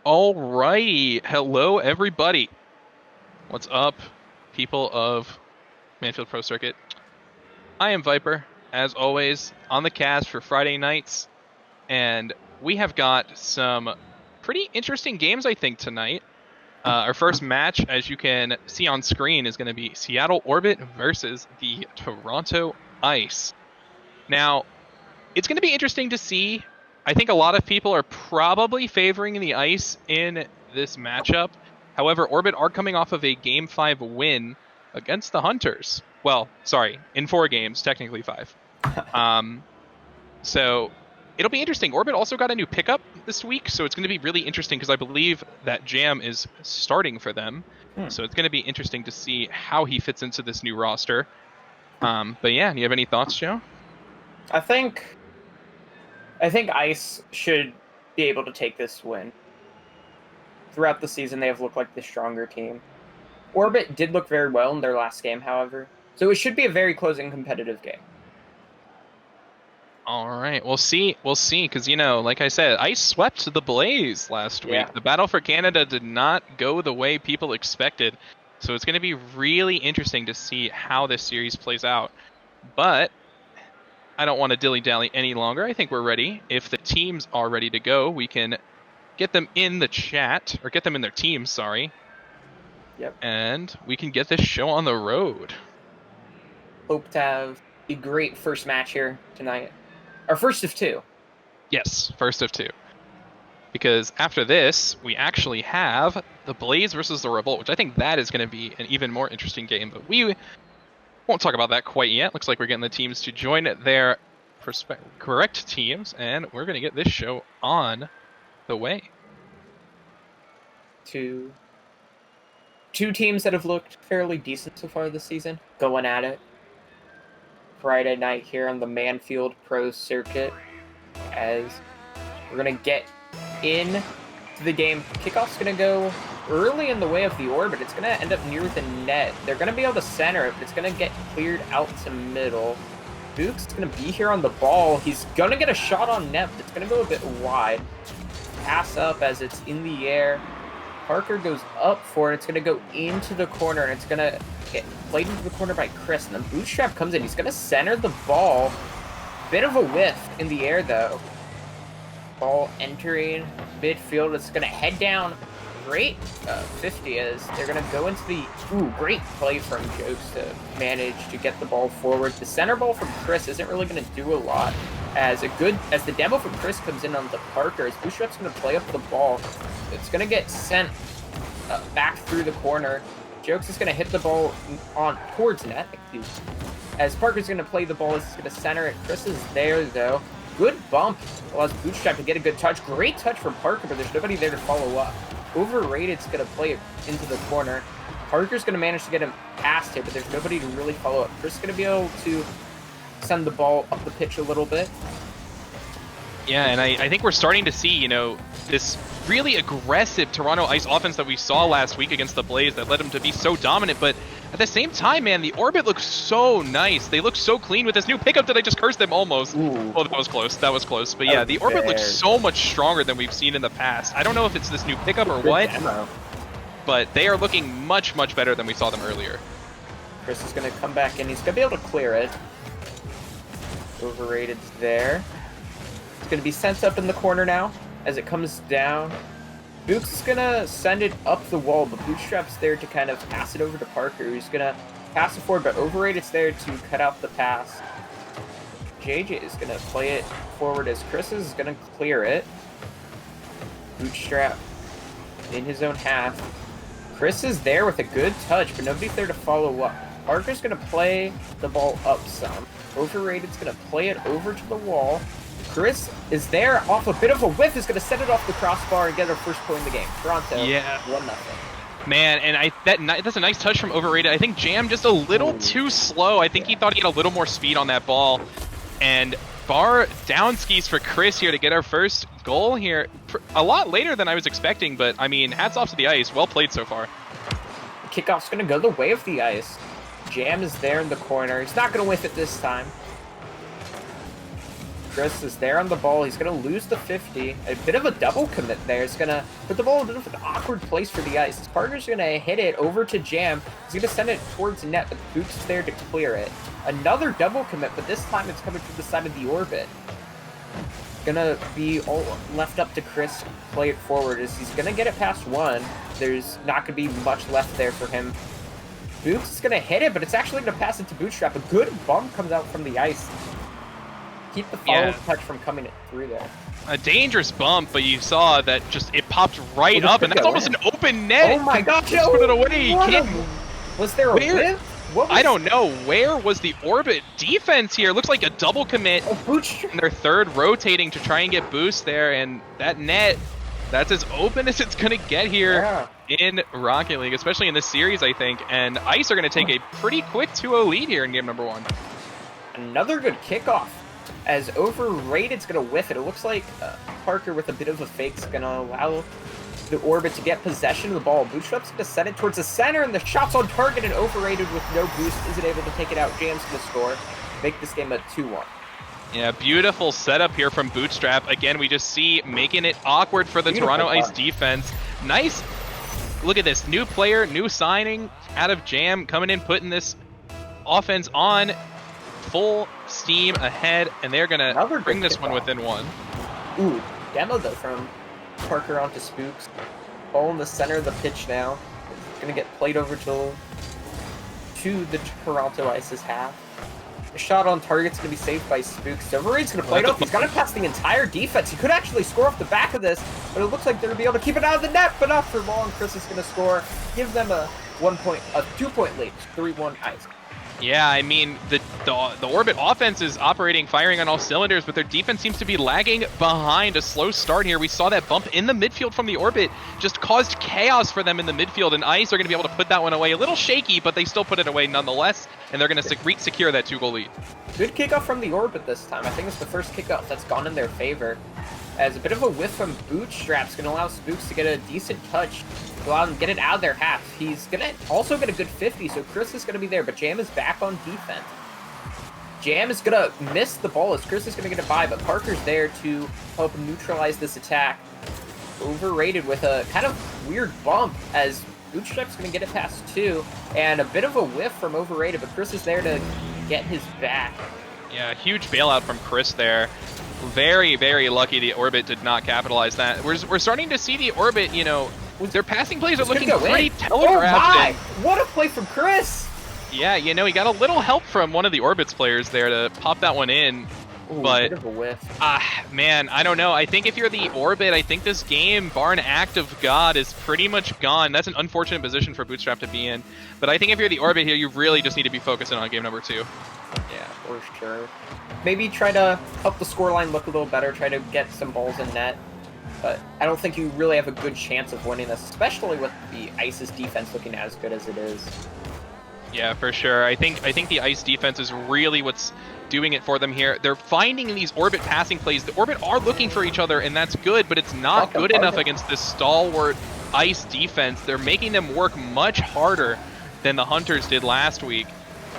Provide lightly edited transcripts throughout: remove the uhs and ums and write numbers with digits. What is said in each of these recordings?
Alrighty, hello everybody. What's up, people of Manfield Pro Circuit? I am Viper, as always, on the cast for Friday nights, and we have got some pretty interesting games, I think, tonight. Our first match, as you can see on screen, is going to be Seattle Orbit versus the Toronto Ice. Now, it's going to be interesting to see. I think a lot of people are probably favoring the Ice in this matchup. However, Orbit are coming off of a Game 5 win against the Hunters. Well, sorry, in 4 games, technically 5. So it'll be interesting. Orbit also got a new pickup this week, so it's going to be really interesting because I believe that Jam is starting for them. So it's going to be interesting to see how he fits into this new roster. But yeah, do you have any thoughts, Joe? I think Ice should be able to take this win. Throughout the season, they have looked like the stronger team. Orbit did look very well in their last game, however. So it should be a very close and competitive game. All right, we'll see, because, you know, like I said, Ice swept the Blaze last week. The Battle for Canada did not go the way people expected, so it's going to be really interesting to see how this series plays out. But I don't want to dilly-dally any longer. I think we're ready. If the teams are ready to go, we can get them in the chat, or get them in their teams, sorry. Yep. And we can get this show on the road. Hope to have a great first match here tonight. Our first of 2. Yes, first of 2. Because after this, we actually have the Blaze versus the Revolt, which I think that is going to be an even more interesting game. But we won't talk about that quite yet. Looks like we're getting the teams to join their correct teams, and we're going to get this show on the way. Two teams that have looked fairly decent so far this season, going at it. Friday night here on the Manfield Pro Circuit, as we're going to get in to the game. Kickoff's going to go early in the way of the Orbit. It's going to end up near the net. They're going to be able to center it, but it's going to get cleared out to middle. Duke's going to be here on the ball. He's going to get a shot on net, but it's going to go a bit wide. Pass up as it's in the air. Parker goes up for it. It's going to go into the corner, and it's going to get played into the corner by Chris. And then Bootstrap comes in. He's going to center the ball. Bit of a whiff in the air, though. Ball entering midfield. It's going to head down. Great 50 as they're going to go into the... Ooh, great play from Jokes to manage to get the ball forward. The center ball from Chris isn't really going to do a lot. As the demo from Chris comes in on the Parker, as Bootstrap's going to play up the ball. It's going to get sent back through the corner. Jokes is going to hit the ball on towards net. As Parker's going to play the ball, he's going to center it. Chris is there, though. Good bump. Allows Bootstrap to get a good touch. Great touch from Parker, but there's nobody there to follow up. Overrated's going to play it into the corner. Parker's going to manage to get him past it, but there's nobody to really follow up. Chris is going to be able to send the ball up the pitch a little bit. Yeah, and I think we're starting to see, you know, this really aggressive Toronto Ice offense that we saw last week against the Blaze that led them to be so dominant. But at the same time, man, the Orbit looks so nice. They look so clean with this new pickup that I just cursed them almost. Ooh. Oh, that was close. That was close. But yeah, the Orbit looks so much stronger than we've seen in the past. I don't know if it's this new pickup or what, but they are looking much, much better than we saw them earlier. Chris is going to come back in. He's going to be able to clear it. Overrated's there. It's going to be sent up in the corner now as it comes down. Boots is going to send it up the wall, but Bootstrap's there to kind of pass it over to Parker, who's going to pass it forward, but Overrated's there to cut out the pass. JJ is going to play it forward as Chris is going to clear it. Bootstrap in his own half. Chris is there with a good touch, but nobody's there to follow up. Parker's going to play the ball up some. Overrated's going to play it over to the wall. Chris is there off a bit of a whiff, is going to set it off the crossbar and get our first point in the game. Toronto, 1-0. Man, and that's a nice touch from Overrated. I think Jam just a little too slow. I think he thought he had a little more speed on that ball. And bar down skis for Chris here to get our first goal here. A lot later than I was expecting, but I mean, hats off to the ice. Well played so far. Kickoff's going to go the way of the ice. Jam is there in the corner. He's not going to whiff it this time. Chris is there on the ball. He's going to lose the 50. A bit of a double commit there. It's going to put the ball in a bit of an awkward place for the ice. His partner's going to hit it over to Jam. He's going to send it towards the net, but Boots is there to clear it. Another double commit, but this time it's coming from the side of the orbit. Gonna be all left up to Chris to play it forward as he's gonna get it past one. There's not gonna be much left there for him. Boots is gonna hit it, but it's actually gonna pass it to Bootstrap. A good bump comes out from the ice. Keep the follow touch from coming through there. A dangerous bump, but you saw that just it popped right up, and that's almost an open net. Oh my gosh! Just put it away. Was there a whiff? I don't know. Where was the orbit defense here? Looks like a double commit. And their third rotating to try and get boost there, and that net, that's as open as it's going to get here in Rocket League, especially in this series, I think. And Ice are going to take a pretty quick 2-0 lead here in game number 1. Another good kickoff. As Overrated's going to whiff it. It looks like Parker with a bit of a fake is going to allow the orbit to get possession of the ball. Bootstrap's going to send it towards the center, and the shot's on target, and Overrated with no boost isn't able to take it out. Jam's going to score, make this game a 2-1. Yeah, beautiful setup here from Bootstrap. Again, we just see making it awkward for the Toronto Ice defense. Nice. Look at this. New player, new signing out of Jam, coming in, putting this offense on full steam ahead, and they're going to bring this one within one. Ooh, demo though from Parker onto Spooks. Ball in the center of the pitch now. It's going to get played over to the Toronto Ice's half. The shot on target's going to be saved by Spooks. Overraid's going to play it up. He's got to pass the entire defense. He could actually score off the back of this, but it looks like they're going to be able to keep it out of the net, but not for long. Chris is going to score. Give them a 2-point lead. 3-1 Ice. Yeah, I mean, the Orbit offense is operating, firing on all cylinders, but their defense seems to be lagging behind. A slow start here. We saw that bump in the midfield from the Orbit just caused chaos for them in the midfield, and Ice are going to be able to put that one away. A little shaky, but they still put it away nonetheless, and they're going to secure that 2-goal lead. Good kickoff from the Orbit this time. I think it's the first kickoff that's gone in their favor. As a bit of a whiff from Bootstrap's going to allow Spooks to get a decent touch, to allow them to get it out of their half. He's going to also get a good 50, so Chris is going to be there, but Jam is back on defense. Jam is going to miss the ball as Chris is going to get it by, but Parker's there to help neutralize this attack. Overrated with a kind of weird bump as Bootstrap's going to get it past 2, and a bit of a whiff from Overrated, but Chris is there to get his back. Yeah, huge bailout from Chris there. Very, very lucky the Orbit did not capitalize that. We're starting to see the Orbit, you know, their passing plays are looking pretty telegraphed. Oh my! What a play from Chris! Yeah, you know, he got a little help from one of the Orbit's players there to pop that one in. Ooh, but, bit of a whiff. Man, I don't know. I think if you're the Orbit, I think this game, bar an act of God, is pretty much gone. That's an unfortunate position for Bootstrap to be in. But I think if you're the Orbit here, you really just need to be focusing on game number 2. Yeah, for sure. Maybe try to help the scoreline look a little better, try to get some balls in net. But I don't think you really have a good chance of winning this, especially with the Ice's defense looking as good as it is. Yeah, for sure. I think the Ice defense is really what's doing it for them here. They're finding these Orbit passing plays. The Orbit are looking for each other, and that's good, but it's not good enough against this stalwart Ice defense. They're making them work much harder than the Hunters did last week.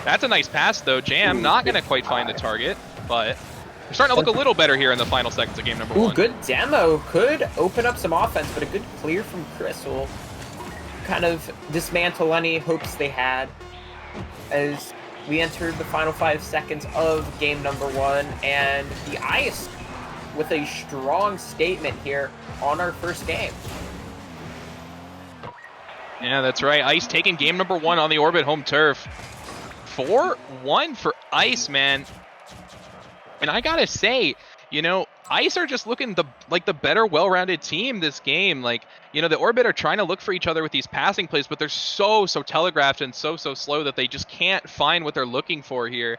That's a nice pass, though. Jam not going to quite find the target, but they're starting to look a little better here in the final seconds of game number 1. Good demo. Could open up some offense, but a good clear from Chris will kind of dismantle any hopes they had as we entered the final 5 seconds of game number 1, and the Ice with a strong statement here on our first game. Yeah, that's right. Ice taking game number 1 on the Orbit home turf. 4-1 for Ice, man. And I gotta say, you know, Ice are just looking like the better, well-rounded team this game. Like, you know, the Orbit are trying to look for each other with these passing plays, but they're so telegraphed and so slow that they just can't find what they're looking for here.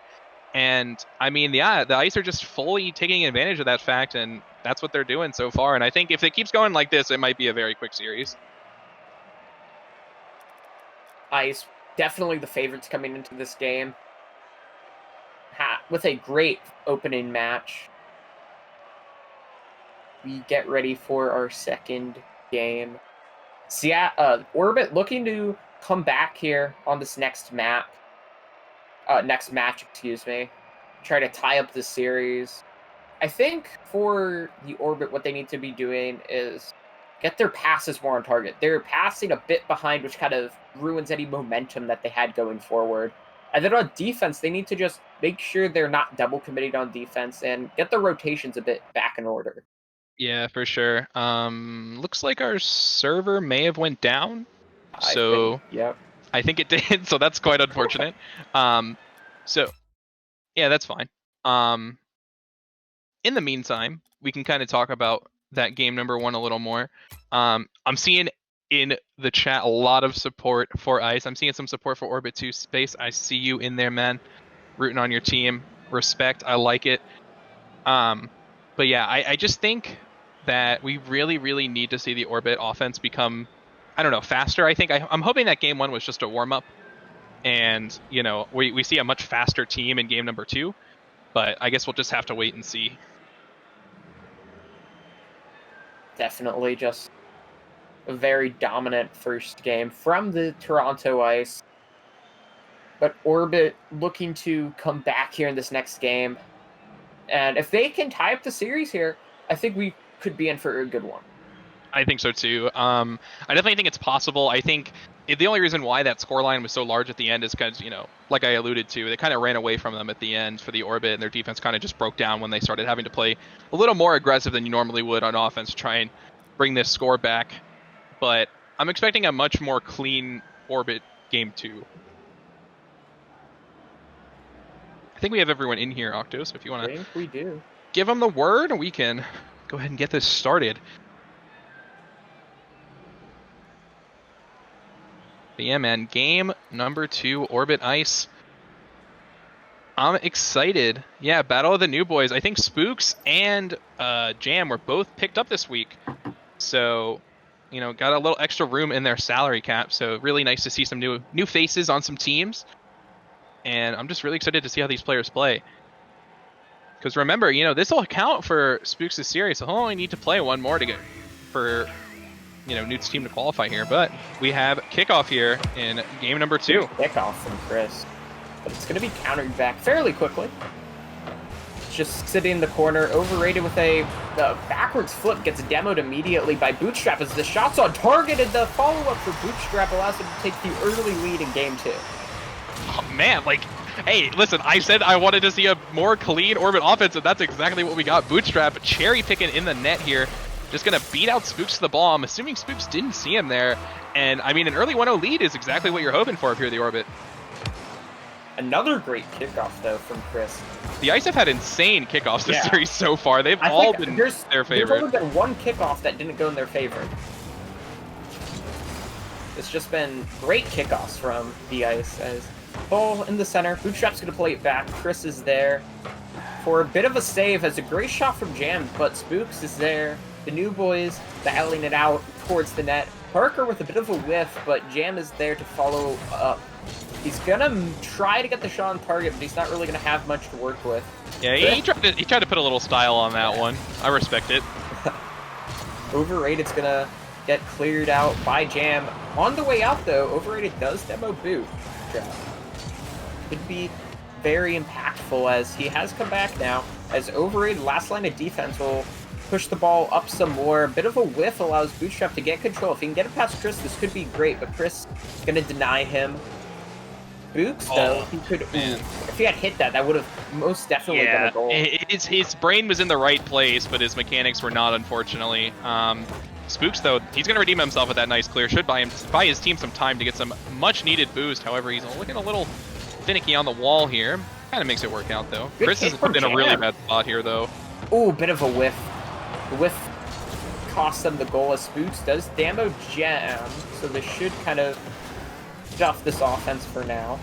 And, I mean, yeah, the Ice are just fully taking advantage of that fact, and that's what they're doing so far. And I think if it keeps going like this, it might be a very quick series. Ice, definitely the favorites coming into this game. with a great opening match. We get ready for our second game. Orbit looking to come back here on this next match, excuse me. Try to tie up the series. I think for the Orbit, what they need to be doing is get their passes more on target. They're passing a bit behind, which kind of ruins any momentum that they had going forward. And then on defense, they need to just make sure they're not double committing on defense and get the rotations a bit back in order. Yeah, for sure. Looks like our server may have went down. So Yep. I think it did. So that's quite unfortunate. So yeah, that's fine. In the meantime, we can kind of talk about that game number 1 a little more. I'm seeing in the chat a lot of support for Ice. I'm seeing some support for Orbit 2 Space. I see you in there, man. Rooting on your team. Respect. I like it. But yeah, I just think that we really, really need to see the Orbit offense become, I don't know, faster. I think I'm hoping that game 1 was just a warm-up. And, you know, we see a much faster team in game number 2. But I guess we'll just have to wait and see. Definitely just a very dominant first game from the Toronto Ice. But Orbit looking to come back here in this next game. And if they can tie up the series here, I think we could be in for a good one. I think so too. I definitely think it's possible. I think the only reason why that scoreline was so large at the end is because, you know, like I alluded to, they kind of ran away from them at the end for the Orbit, and their defense kind of just broke down when they started having to play a little more aggressive than you normally would on offense to try and bring this score back. But I'm expecting a much more clean Orbit game 2. I think we have everyone in here, Octo, so if you want to we do. Give them the word, we can go ahead and get this started. But yeah, man, game number 2, Orbit Ice. I'm excited. Yeah, Battle of the New Boys. I think Spooks and Jam were both picked up this week. So, you know, got a little extra room in their salary cap. So really nice to see some new faces on some teams. And I'm just really excited to see how these players play. Because remember, you know, this will count for Spooks' series. So he'll only need to play 1 more to get for, you know, Newt's team to qualify here. But we have kickoff here in game number 2. Kickoff from Chris. But it's going to be countered back fairly quickly. Just sitting in the corner, overrated with a backwards flip, gets demoed immediately by Bootstrap as the shot's on target, and the follow-up for Bootstrap allows him to take the early lead in game 2. Oh, man, like, hey, listen, I said I wanted to see a more clean Orbit offense, and that's exactly what we got. Bootstrap cherry picking in the net here. Just going to beat out Spooks to the ball. I'm assuming Spooks didn't see him there. And, I mean, an early 1-0 lead is exactly what you're hoping for if you're the Orbit. Another great kickoff, though, from Chris. The Ice have had insane kickoffs this series so far. They've all been their favorite. There's only been 1 kickoff that didn't go in their favor. It's just been great kickoffs from the Ice. As ball in the center, Bootstrap's going to play it back. Chris is there for a bit of a save. Has a great shot from Jam, but Spooks is there. The New Boys battling it out towards the net. Parker with a bit of a whiff, but Jam is there to follow up. He's gonna try to get the shot on target, but he's not really gonna have much to work with. Yeah, he tried to put a little style on that one. I respect it. Overrated's gonna get cleared out by Jam. On the way out, though, Overrated does demo Boot. Could be very impactful as he has come back now. As Overrated, last line of defense, will push the ball up some more. A bit of a whiff allows Bootstrap to get control. If he can get it past Chris, this could be great, but Chris is going to deny him. Books, though, he could. Man. If he had hit that, that would have most definitely been a goal. His brain was in the right place, but his mechanics were not, unfortunately. Spooks, though, he's going to redeem himself with that nice clear. Should buy his team some time to get some much-needed boost. However, he's looking a little finicky on the wall here. Kind of makes it work out, though. Good Chris is in a really bad spot here, though. Ooh, bit of a whiff. The whiff costs them the goal as Spooks does demo Jam, so this should kind of stuff this offense for now.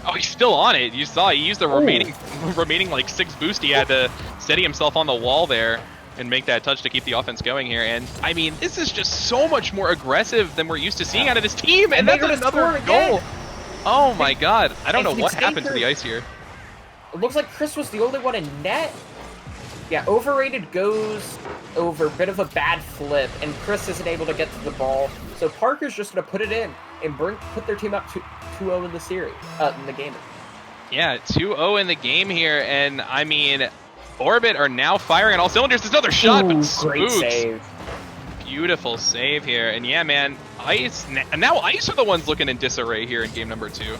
Oh, he's still on it. You saw he used the remaining like 6 boost he had to steady himself on the wall there and make that touch to keep the offense going here. And I mean, this is just so much more aggressive than we're used to seeing out of this team. And that's another goal. Oh my God. I don't know what happened to the Ice here. It looks like Chris was the only one in net. Yeah, Overrated goes over, bit of a bad flip, and Chris isn't able to get to the ball. So Parker's just going to put it in and put their team up 2-0 in the series, in the game. Yeah, 2-0 in the game here, and I mean, Orbit are now firing on all cylinders. There's another shot, Ooh, but great save. Beautiful save here, and yeah, man, Ice. Now Ice are the ones looking in disarray here in game number 2.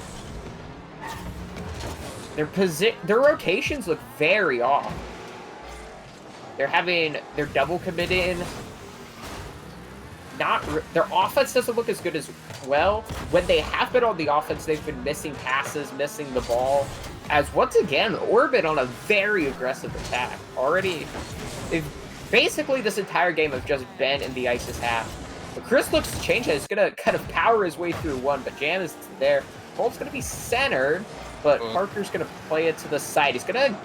Their rotations look very off. They're double committing. Their offense doesn't look as good as well. When they have been on the offense, they've been missing passes, missing the ball. As once again, Orbit on a very aggressive attack. They've basically this entire game have just been in the Ice's half. But Chris looks to change it. He's gonna kind of power his way through one, but Jam is there. Ball's gonna be centered, but Parker's gonna play it to the side. He's gonna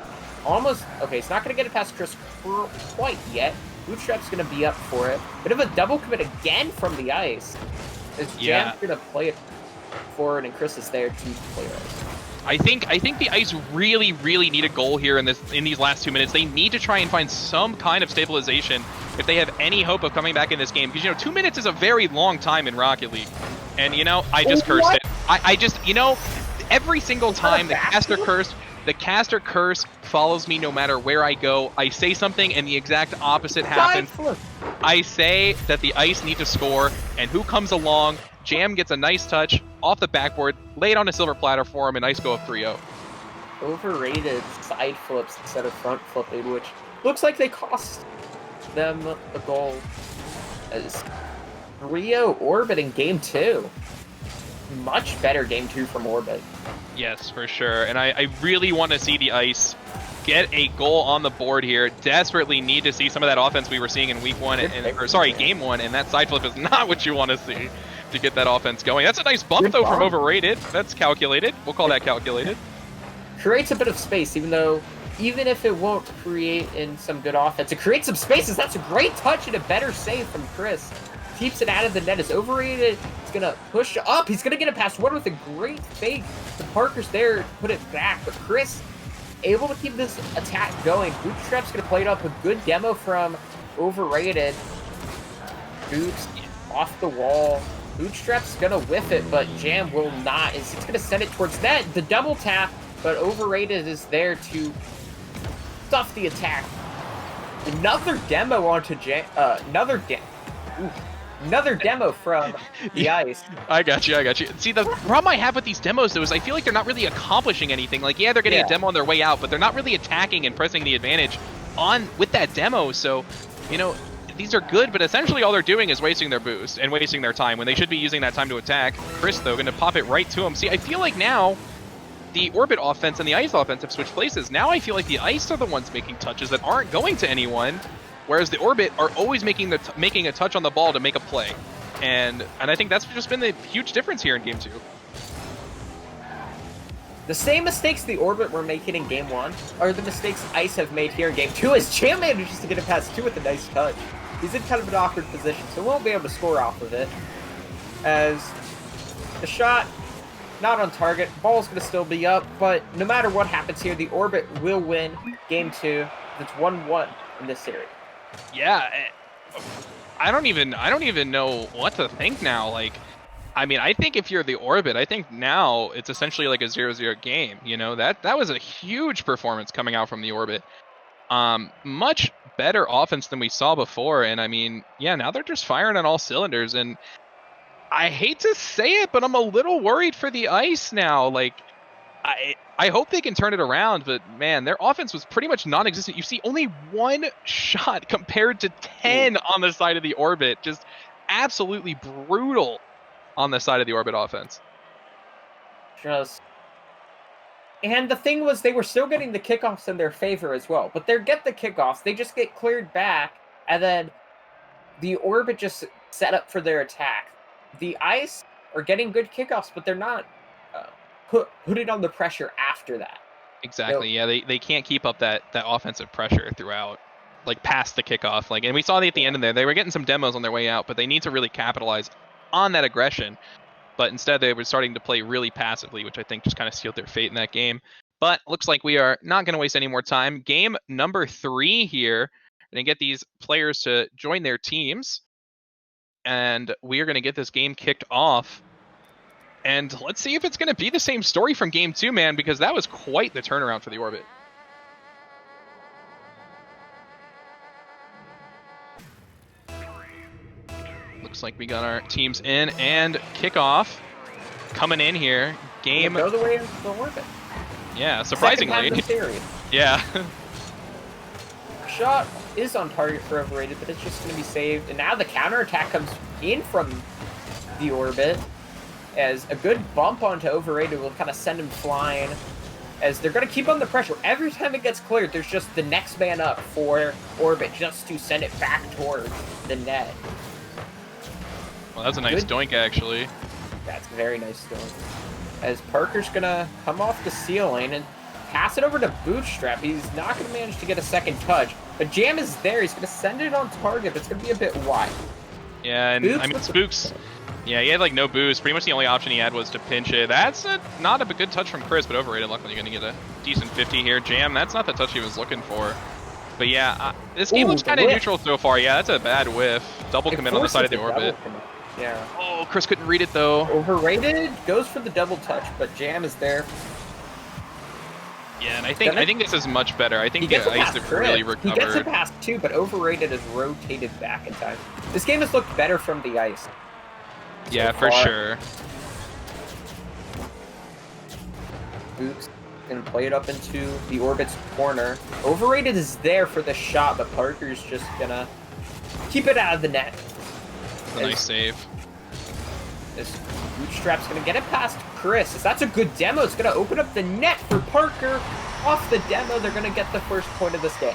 he's not gonna get it past Chris quite yet. Bootstrap's gonna be up for it. Bit of a double commit again from the Ice. As Jam's gonna play it forward, and Chris is there to play it. I think the Ice really need a goal here in these last 2 minutes. They need to try and find some kind of stabilization if they have any hope of coming back in this game. Because 2 minutes is a very long time in Rocket League, and I just cursed it. I just every single time the caster curse follows me no matter where I go. I say something and the exact opposite happens. I say that the Ice need to score, and who comes along? Jam gets a nice touch off the backboard, laid on a silver platter for him, and Ice go up 3-0. Overrated side flips instead of front flipping, which looks like they cost them a goal. As 3-0 Orbit in game 2. Much better game 2 from Orbit. Yes, for sure. And I really want to see the Ice get a goal on the board here. Desperately need to see some of that offense we were seeing in game 1, game 1, and that side flip is not what you want to see to get that offense going. That's a nice bump, though, from Overrated. That's calculated. We'll call that calculated. Creates a bit of space, even if it won't create in some good offense. It creates some spaces. That's a great touch and a better save from Chris. Keeps it out of the net. Is Overrated. He's going to push up. He's going to get it past one with a great fake. The Parker's there to put it back, but Chris able to keep this attack going. Bootstrap's going to play it up. A good demo from Overrated. Boots off the wall. Bootstrap's going to whiff it, but Jam will not. He's going to send it towards net. The double tap, but Overrated is there to stuff the attack. Another demo onto Jam. Another demo from the Ice. I got you. See, the problem I have with these demos, though, is I feel like they're not really accomplishing anything. Like, yeah, they're getting a demo on their way out, but they're not really attacking and pressing the advantage with that demo. So, these are good, but essentially all they're doing is wasting their boost and wasting their time when they should be using that time to attack. Chris, though, going to pop it right to him. See, I feel like now the Orbit offense and the Ice offense have switched places. Now I feel like the Ice are the ones making touches that aren't going to anyone, whereas the Orbit are always making a touch on the ball to make a play. And I think that's just been the huge difference here in game 2. The same mistakes the Orbit were making in game 1 are the mistakes Ice have made here in game 2, as Jam manages to get it past 2 with a nice touch. He's in kind of an awkward position, so won't be able to score off of it. As the shot, not on target, ball's going to still be up, but no matter what happens here, the Orbit will win game 2. It's 1-1 in this series. Yeah, I don't even know what to think now. Like, I mean, I think if you're the Orbit, I think now it's essentially like a 0-0 game. That was a huge performance coming out from the Orbit. Much better offense than we saw before, and I mean, yeah, now they're just firing on all cylinders, and I hate to say it, but I'm a little worried for the Ice now. Like, I hope they can turn it around, but man, their offense was pretty much non-existent. You see only 1 shot compared to 10 on the side of the Orbit. Just absolutely brutal on the side of the Orbit offense. And the thing was, they were still getting the kickoffs in their favor as well. But they get the kickoffs, they just get cleared back, and then the Orbit just set up for their attack. The Ice are getting good kickoffs, but they're not putting on the pressure after that. Exactly. Yeah, they can't keep up that offensive pressure throughout, like past the kickoff. Like, and we saw at the end of there, they were getting some demos on their way out, but they need to really capitalize on that aggression. But instead, they were starting to play really passively, which I think just kind of sealed their fate in that game. But looks like we are not going to waste any more time. Game number 3 here. Going to get these players to join their teams. And we are going to get this game kicked off. And let's see if it's going to be the same story from game 2, man, because that was quite the turnaround for the Orbit. Looks like we got our teams in and kickoff coming in here. Game. Go the way of the Orbit. Yeah, surprisingly. Yeah. Shot is on target for Overrated, but it's just going to be saved. And now the counterattack comes in from the Orbit, as a good bump onto Overrated will kind of send him flying, as they're going to keep on the pressure. Every time it gets cleared, there's just the next man up for Orbit just to send it back towards the net. Well, that's a nice doink, actually. That's a very nice doink. As Parker's going to come off the ceiling and pass it over to Bootstrap. He's not going to manage to get a second touch, but Jam is there. He's going to send it on target, but it's going to be a bit wide. Yeah, and I mean, Spooks, yeah, he had like no boost. Pretty much the only option he had was to pinch it. That's not a good touch from Chris, but Overrated. Luckily, you're going to get a decent 50 here. Jam, that's not the touch he was looking for. But yeah, this game looks kind of neutral so far. Yeah, that's a bad whiff. Double commit on the side of the Orbit. Yeah. Oh, Chris couldn't read it though. Overrated goes for the double touch, but Jam is there. Yeah, and I think this is much better. I think the Ice have really recovered. He gets it past too, but Overrated is rotated back in time. This game has looked better from the Ice. Yeah, for sure. Boots gonna play it up into the Orbit's corner. Overrated is there for the shot, but Parker's just gonna keep it out of the net. A nice save. This Bootstrap's gonna get it past Chris. That's a good demo. It's gonna open up the net for Parker. Off the demo, they're gonna get the first point of this game.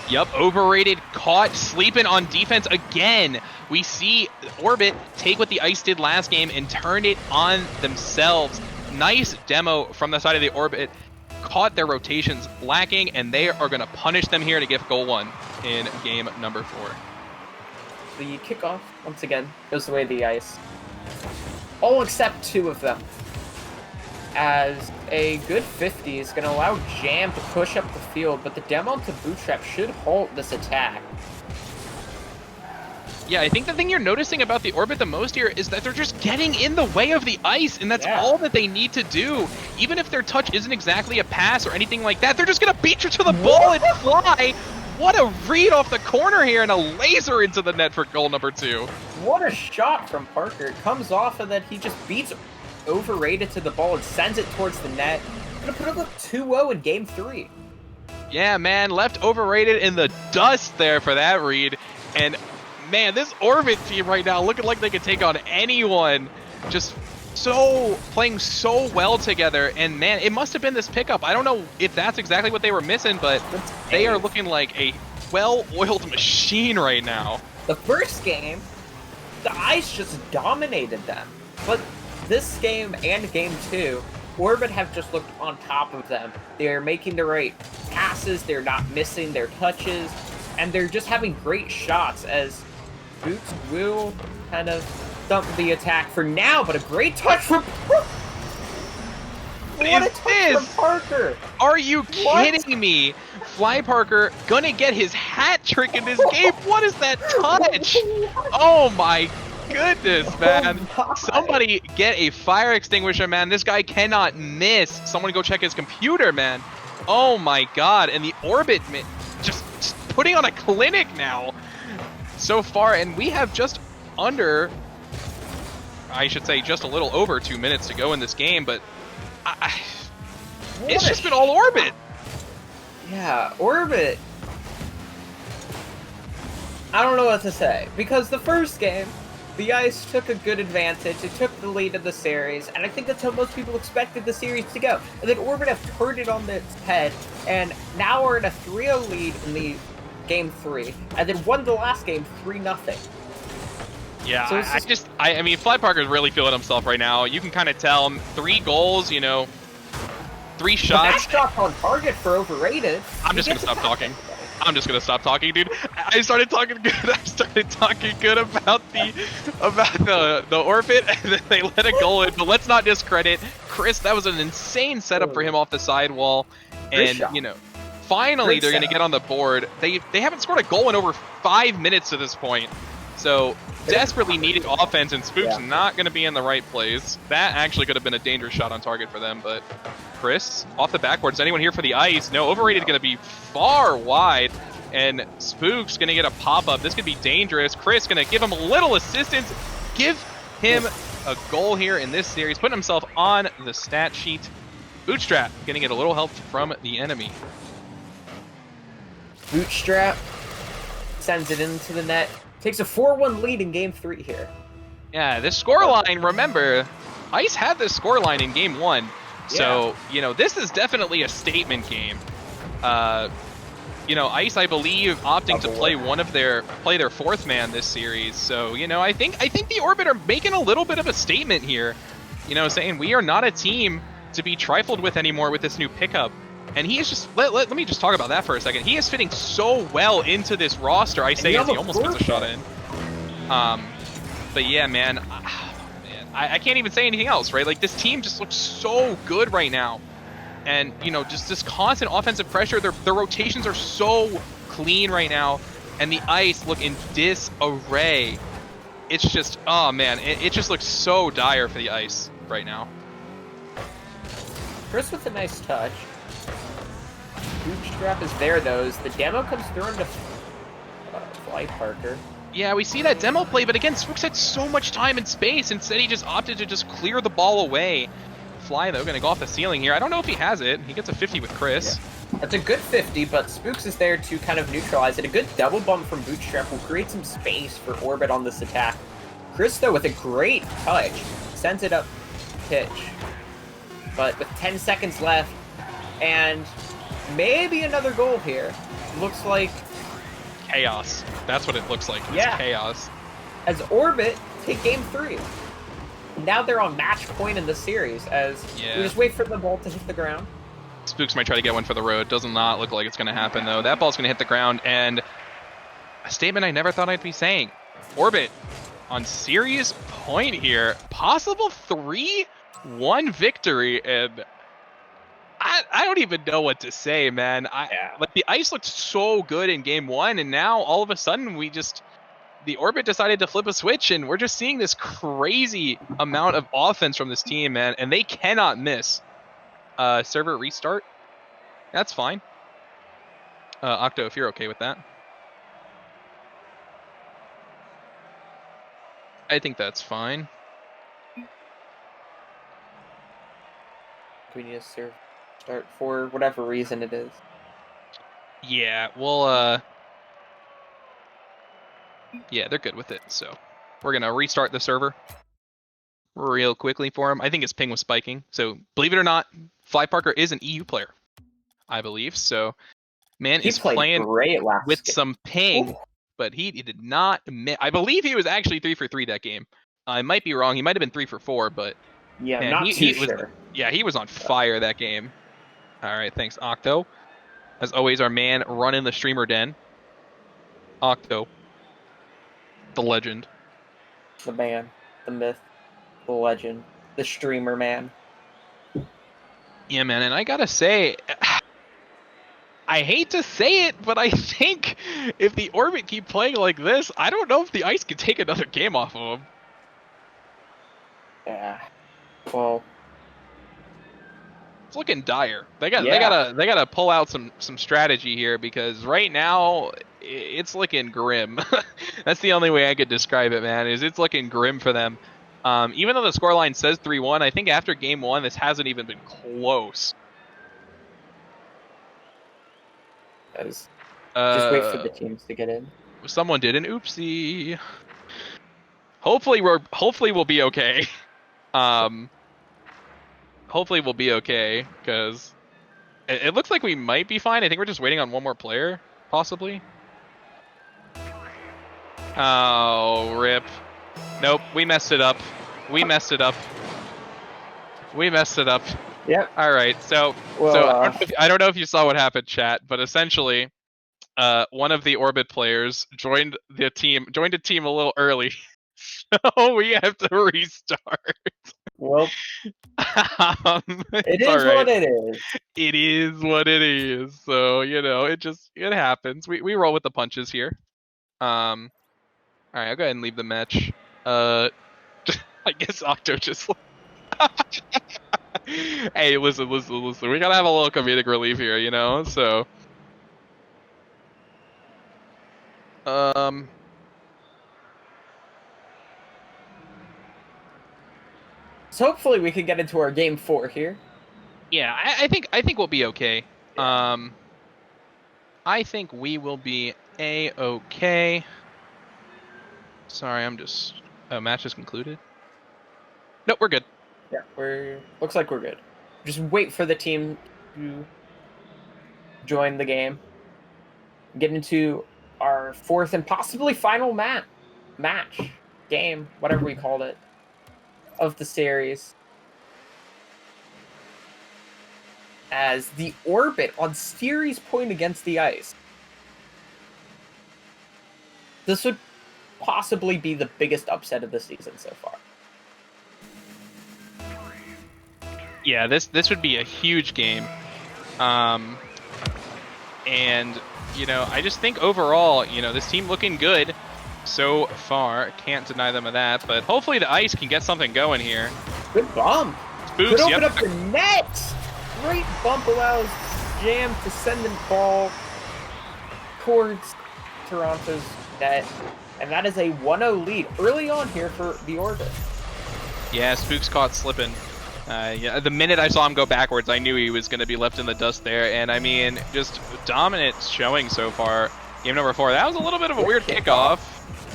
Yep, Overrated caught sleeping on defense again. We see Orbit take what the Ice did last game and turn it on themselves. Nice demo from the side of the Orbit. Caught their rotations lacking, and they are going to punish them here to get goal 1 in game number 4. The kickoff, once again, goes the way of the Ice. All except 2 of them. As a good 50 is going to allow Jam to push up the field, but the demo to Bootstrap should halt this attack. Yeah, I think the thing you're noticing about the Orbit the most here is that they're just getting in the way of the Ice, and that's all that they need to do. Even if their touch isn't exactly a pass or anything like that, they're just going to beat you to the ball and fly. What a read off the corner here and a laser into the net for goal number 2. What a shot from Parker. It comes off of that. He just beats Overrated to the ball and sends it towards the net. Gonna put up 2-0 in game 3. Yeah, man, left Overrated in the dust there for that read. And man, this Orbit team right now looking like they could take on anyone. Just playing so well together. And man, it must have been this pickup. I don't know if that's exactly what they were missing, but they are looking like a well-oiled machine right now. The first game, the Ice just dominated them. But this game and game 2, Orbit have just looked on top of them. They're making the right passes, they're not missing their touches, and they're just having great shots as Boots will kind of thump the attack for now, but a great touch from What a touch from Parker! Are you kidding me? Fly Parker gonna get his hat trick in this game. What is that touch? Oh my goodness, man. Somebody get a fire extinguisher, man. This guy cannot miss. Someone go check his computer, man. Oh my god. And the Orbit just putting on a clinic now so far, and we have just under, I should say just a little over 2 minutes to go in this game, but it's just been all Orbit. Yeah, Orbit. I don't know what to say, because the first game, the Ice took a good advantage. It took the lead of the series, and I think that's how most people expected the series to go. And then Orbit have turned it on its head, and now we're in a 3-0 lead in the game 3, and then won the last game 3-0. Yeah, so I mean, Fly Parker's really feeling himself right now. You can kind of tell him 3 goals, 3 shots. That shot on target for Overrated. I'm just gonna stop talking. I'm just gonna stop talking, dude. I started talking good. about the Orbit, and then they let a goal in. But let's not discredit Chris, that was an insane setup for him off the sidewall. And, shot. you know, finally Great they're going to setup. get on the board. They haven't scored a goal in over 5 minutes to this point. So desperately needed offense, and Spook's not going to be in the right place. That actually could have been a dangerous shot on target for them, but Chris, off the backboard. Is anyone here for the ice? No, Overrated going to be far wide, and Spook's going to get a pop-up. This could be dangerous. Chris going to give him a little assistance, give him a goal here in this series, putting himself on the stat sheet. Bootstrap going to get a little help from the enemy. Bootstrap sends it into the net. Takes a 4-1 lead in Game 3 here. Yeah, this scoreline, remember, Ice had this scoreline in Game 1. So, you know, this is definitely a statement game. You know, Ice, I believe, opting to play their fourth man this series. So, you know, I think the Orbit are making a little bit of a statement here. You know, saying we are not a team to be trifled with anymore with this new pickup. And he is just, let me just talk about that for a second. He is fitting so well into this roster. I say as he almost gets a shot in. But yeah, man, I can't even say anything else, right? Like, this team just looks so good right now. And, you know, just this constant offensive pressure, their rotations are so clean right now. And the Ice look in disarray. It's just, oh man, it just looks so dire for the Ice right now. Chris with a nice touch. Bootstrap is there, though. As the demo comes through into Fly Parker. Yeah, we see that demo play, but again, Spooks had so much time and space. Instead, he just opted to just clear the ball away. Fly, though, going to go off the ceiling here. I don't know if he has it. He gets a 50 with Chris. Yeah. That's a good 50, but Spooks is there to kind of neutralize it. A good double bump from Bootstrap will create some space for Orbit on this attack. Chris, though, with a great touch, sends it up pitch. But with 10 seconds left, and maybe another goal here. Looks like chaos. That's what it looks like. It's chaos. As Orbit take Game 3. Now they're on match point in the series as we just wait for the ball to hit the ground. Spooks might try to get one for the road. Does not look like it's going to happen, though. That ball's going to hit the ground, and a statement I never thought I'd be saying. Orbit on serious point here. Possible 3-1 victory, and I don't even know what to say, man. Like, the Ice looked so good in Game 1, and now all of a sudden the Orbit decided to flip a switch, and we're just seeing this crazy amount of offense from this team, man, and they cannot miss. Server restart. That's fine. Octo, if you're okay with that. I think that's fine. We need a server start for whatever reason it is. Yeah, well, yeah, they're good with it, so we're going to restart the server real quickly for him. I think his ping was spiking, so believe it or not, Fly Parker is an EU player, I believe, so man is playing great with some ping, but he did not miss. I believe he was actually 3 for 3 that game. I might be wrong. He might have been 3 for 4, but yeah, man, not too sure. He was on fire that game. All right, thanks, Octo. As always, our man running the streamer den. Octo. The legend. The man. The myth. The legend. The streamer man. Yeah, man, and I gotta say, I hate to say it, but I think if the Orbit keep playing like this, I don't know if the Ice can take another game off of them. Yeah. Well, it's looking dire. They gotta pull out some strategy here, because right now it's looking grim. That's the only way I could describe it, man. It's looking grim for them. Even though the scoreline says 3-1, I think after Game 1 this hasn't even been close. just wait for the teams to get in. Someone did an oopsie. Hopefully we'll be okay. Hopefully we'll be okay, because it looks like we might be fine. I think we're just waiting on one more player, possibly. Oh, rip. Nope, we messed it up. We messed it up. Yep. All right, so I don't know if you saw what happened, chat, but essentially, one of the Orbit players joined a team a little early, so we have to restart. Well, it It's all is right. what it is. It is what it is. So, you know, it happens. We roll with the punches here. All right, I'll go ahead and leave the match. I guess Octo just. Hey, listen. We gotta have a little comedic relief here, you know. So, um, So hopefully we can get into our game 4 here. yeah, I think we'll be okay. Yeah. I think we will be a-okay. Sorry, I'm just. Oh, match is concluded. Nope, we're good. Yeah, looks like we're good. Just wait for the team to join the game. Get into our 4th and possibly final match, game, whatever we called it, of the series. As the orbit on series point against the ice. This would possibly be the biggest upset of the season so far. Yeah, this would be a huge game. And, you know, I just think overall, you know, this team looking good so far. Can't deny them of that, but hopefully the ice can get something going here. Good bump. Spooks, Could open yep. up the net. Great bump allows Jam to send the ball towards Toronto's net. And that is a 1-0 lead early on here for the Orbit. Yeah, Spooks caught slipping. Yeah, the minute I saw him go backwards, I knew he was going to be left in the dust there. And I mean, just dominant showing so far. Game number 4. That was a little bit of a weird kickoff.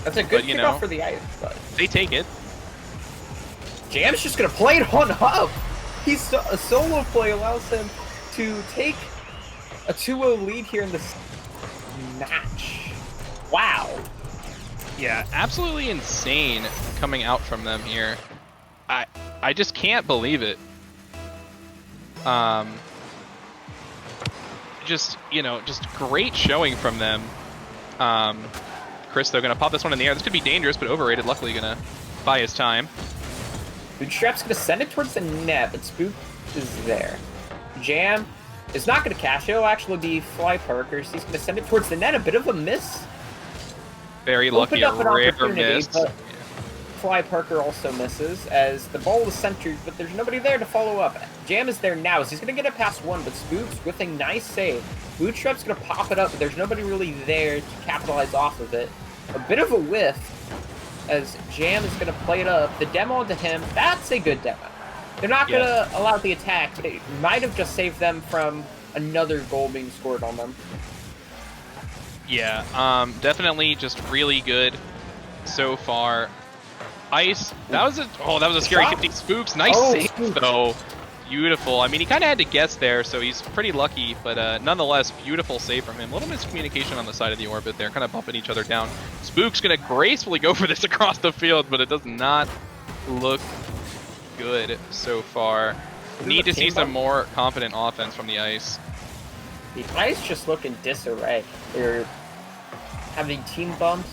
That's a good but, you kickoff know, for the ice, but they take it. Jam's just going to play it on up. A solo play allows him to take a 2-0 lead here in this match. Wow. Yeah, absolutely insane coming out from them here. I just can't believe it. Just, you know, just great showing from them. Chris, though, gonna pop this one in the air. This could be dangerous, but overrated. Luckily, gonna buy his time. Bootstrap's gonna send it towards the net, but Spook is there. Jam is not gonna cash it. It'll actually be Fly Parker's. He's gonna send it towards the net. A bit of a miss. Very lucky, a rare miss. But Fly Parker also misses as the ball is centered, but there's nobody there to follow up. Jam is there now, as he's going to get it past one, but Spooks with a nice save. Bootstrap's going to pop it up, but there's nobody really there to capitalize off of it. A bit of a whiff as Jam is going to play it up. The demo onto him, that's a good demo. They're not going to allow the attack. It might have just saved them from another goal being scored on them. Yeah, definitely just really good so far. Ice, that was a scary 50 Spooks. Nice save though. Beautiful. I mean, he kind of had to guess there, so he's pretty lucky, but nonetheless, beautiful save from him. A little miscommunication on the side of the orbit there, kind of bumping each other down. Spook's gonna gracefully go for this across the field, but it does not look good so far. Need to see some more confident offense from the ice. The ice just look in disarray. They're having team bumps.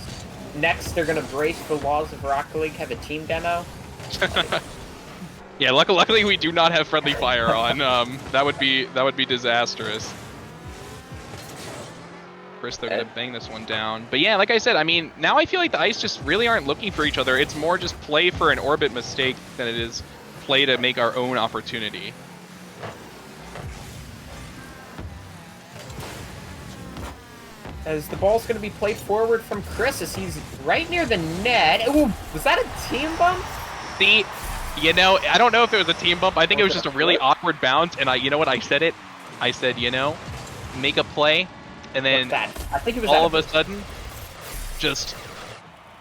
Next, they're going to brace the laws of Rocket League, have a team demo. Yeah, luckily we do not have friendly fire on. That would be disastrous. First, they're going to bang this one down. But yeah, like I said, I mean, now I feel like the ice just really aren't looking for each other. It's more just play for an orbit mistake than it is play to make our own opportunity. As the ball's going to be played forward from Chris as he's right near the net. Ooh, was that a team bump? See, you know, I don't know if it was a team bump. I think it was just a really awkward bounce, and you know what, I said it. I said, you know, make a play, and then I think it was all of a sudden, just,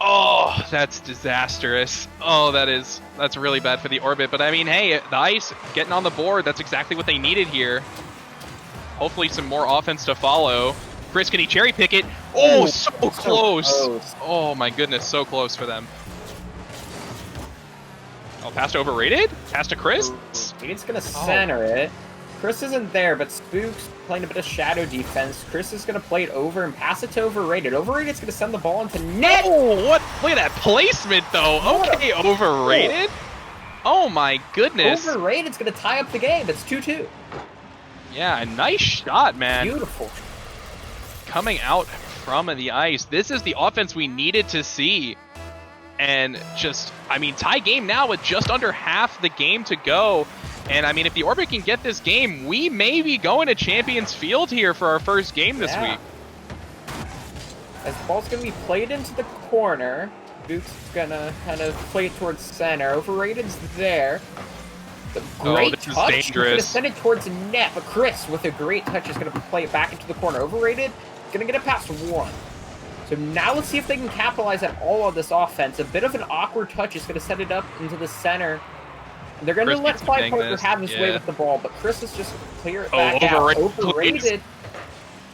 oh, that's disastrous. Oh, that's really bad for the orbit. But I mean, hey, the ice getting on the board, that's exactly what they needed here. Hopefully some more offense to follow. Chris, can he cherry pick it? Oh, so close. Oh my goodness, so close for them. Oh, pass to overrated? Pass to Chris? He's going to center it. Chris isn't there, but Spook's playing a bit of shadow defense. Chris is going to play it over and pass it to Overrated. Overrated's going to send the ball into net. Oh, what? Look at that placement, though. Okay, Overrated. Oh my goodness. Overrated's going to tie up the game. It's 2-2. Yeah, a nice shot, man. Beautiful. Coming out from the ice. This is the offense we needed to see. And just, I mean, tie game now with just under half the game to go. And I mean, if the Orbit can get this game, we may be going to Champions Field here for our first game this week. As the ball's going to be played into the corner, Duke's going to kind of play it towards center. Overrated's there. The great touch. He's going to send it towards the net, but Chris, with a great touch, is going to play it back into the corner. Overrated, going to get it past one. So now let's see if they can capitalize at all on this offense. A bit of an awkward touch is going to set it up into the center. They're going to let Fly Parker have his way with the ball, but Chris is just clear it back out. Overrated.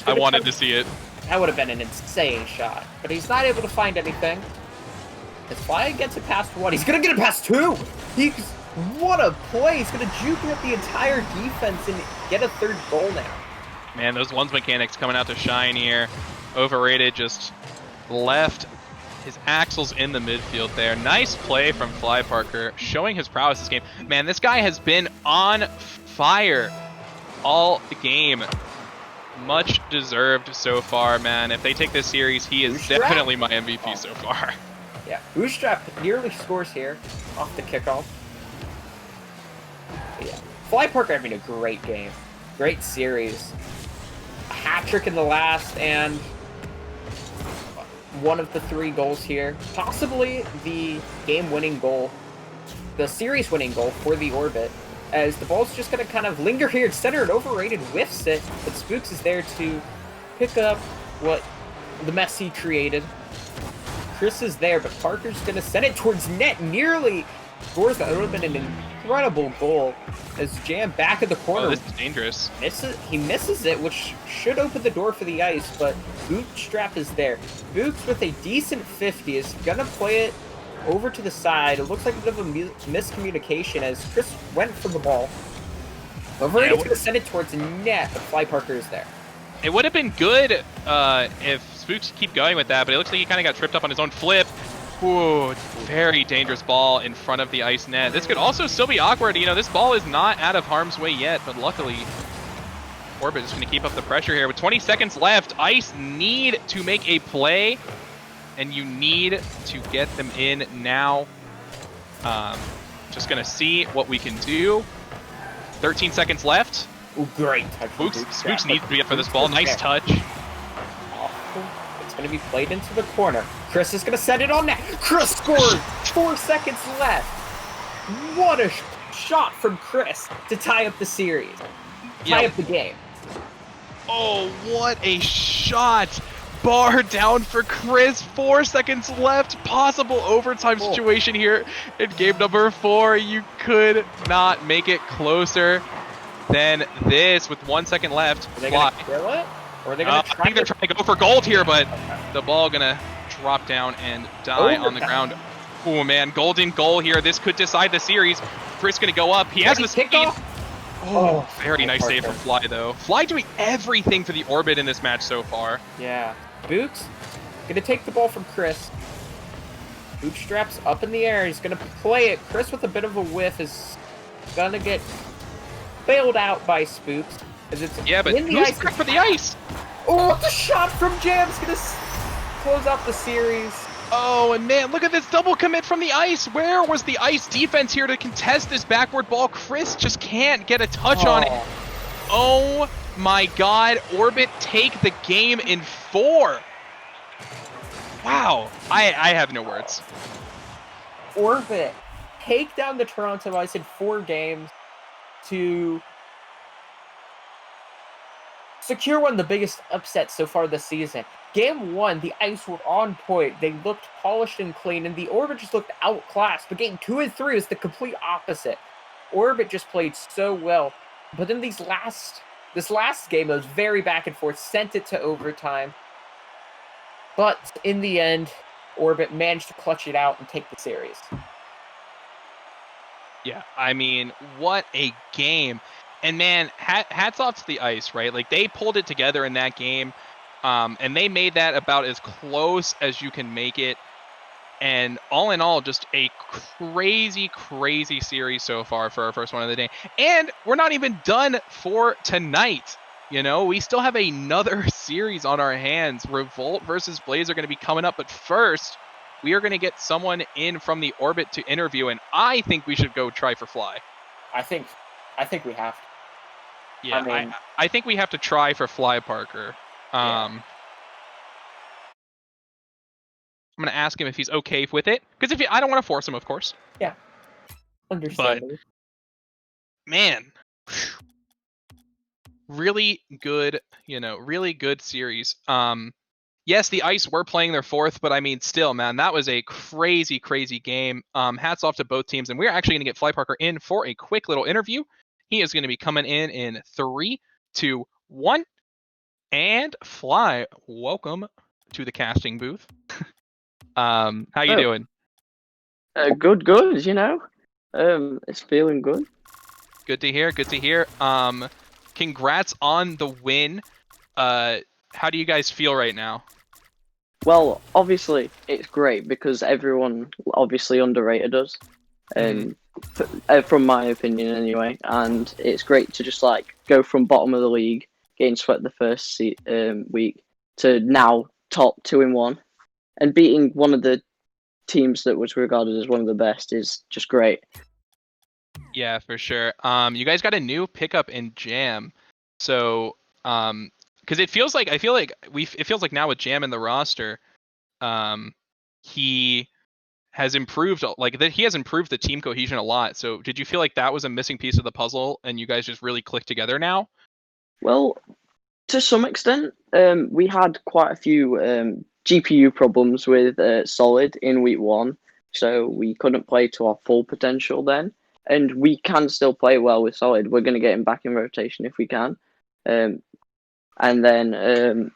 I wanted to see it. That would have been an insane shot, but he's not able to find anything. As Fly gets it past one, he's going to get it past two. What a play. He's going to juke at the entire defense and get a third goal now. Man, those ones mechanics coming out to shine here. Overrated just left his axles in the midfield there. Nice play from Fly Parker, showing his prowess this game. Man, this guy has been on fire all game. Much deserved so far, man. If they take this series, he is definitely my MVP so far. Yeah, Bootstrap nearly scores here off the kickoff. But yeah, Fly Parker having a great game. Great series. A hat trick in the last, and one of the 3 goals here. Possibly the game-winning goal, the series-winning goal for the Orbit, as the ball's just going to kind of linger here at center and Overrated whiffs it, but Spooks is there to pick up what the mess he created. Chris is there, but Parker's going to send it towards net, nearly scores. That would have been an incredible goal as Jam back of the corner. Oh, this is dangerous. He misses it, which should open the door for the ice, but Bootstrap is there. Boots with a decent 50 is going to play it over to the side. It looks like a bit of a miscommunication as Chris went for the ball. Overrated is going to send it towards the net, but Fly Parker is there. It would have been good if Spooks keep going with that, but it looks like he kind of got tripped up on his own flip. Ooh, very dangerous ball in front of the ice net. This could also still be awkward. You know, this ball is not out of harm's way yet, but luckily, Orbit is going to keep up the pressure here. With 20 seconds left, Ice need to make a play, and you need to get them in now. Just going to see what we can do. 13 seconds left. Ooh, great touch. Spooks needs to be up for this ball. Nice touch. It's going to be played into the corner. Chris is going to set it on net. Chris scored! 4 seconds left. What a shot from Chris to tie up the series. Tie up the game. Oh, what a shot. Bar down for Chris. 4 seconds left. Possible overtime situation here in game number 4. You could not make it closer than this with 1 second left. Are they going to kill it? Or are they going to I think they're trying to go for gold here, but the ball going to drop down and die on the ground. Oh, man. Golden goal here. This could decide the series. Chris going to go up. He has the speed. Oh, very nice save from Fly, though. Fly doing everything for the Orbit in this match so far. Yeah. Boots going to take the ball from Chris. Bootstrap's up in the air. He's going to play it. Chris with a bit of a whiff is going to get bailed out by Spooks. Yeah, but who's back for the ice? Oh, what the shot from Jam's going to close out the series. Oh, and man, look at this double commit from the ice. Where was the ice defense here to contest this backward ball? Chris just can't get a touch on it. Oh my God, Orbit take the game in 4. Wow, I have no words. Orbit take down the Toronto Ice in 4 games to secure one of the biggest upsets so far this season. Game 1, the Ice were on point. They looked polished and clean, and the Orbit just looked outclassed. But game 2 and 3 was the complete opposite. Orbit just played so well. But then this last game, it was very back and forth, sent it to overtime. But in the end, Orbit managed to clutch it out and take the series. Yeah, I mean, what a game. And man, hats off to the Ice, right? Like, they pulled it together in that game. And they made that about as close as you can make it. And all in all, just a crazy, crazy series so far for our first one of the day. And we're not even done for tonight. You know, we still have another series on our hands. Revolt versus Blaze are going to be coming up. But first, we are going to get someone in from the orbit to interview. And I think we should go try for Fly. I think we have to. Yeah, I mean, I think we have to try for Fly Parker. Yeah. I'm going to ask him if he's okay with it. Because I don't want to force him, of course. understandable. Man, really good, really good series. Yes, the Ice were playing their fourth, but I mean, still, man, that was a crazy, crazy game. Hats off to both teams, and we're actually going to get Fly Parker in for a quick little interview. He is going to be coming in 3, 2, 1, and Fly, welcome to the casting booth. How you doing? Good, you know. It's feeling good. Good to hear. Good to hear. Congrats on the win. How do you guys feel right now? Well, obviously, it's great because everyone obviously underrated us, from my opinion anyway. And it's great to just like go from bottom of the league, getting swept the first week, to now top 2-1, and beating one of the teams that was regarded as one of the best is just great. Yeah, for sure. You guys got a new pickup in Jam, so because it feels like it feels like now with Jam in the roster, he has improved he has improved the team cohesion a lot. So did you feel like that was a missing piece of the puzzle, and you guys just really click together now? Well, to some extent, we had quite a few GPU problems with Solid in week 1, so we couldn't play to our full potential then. And we can still play well with Solid. We're going to get him back in rotation if we can. And then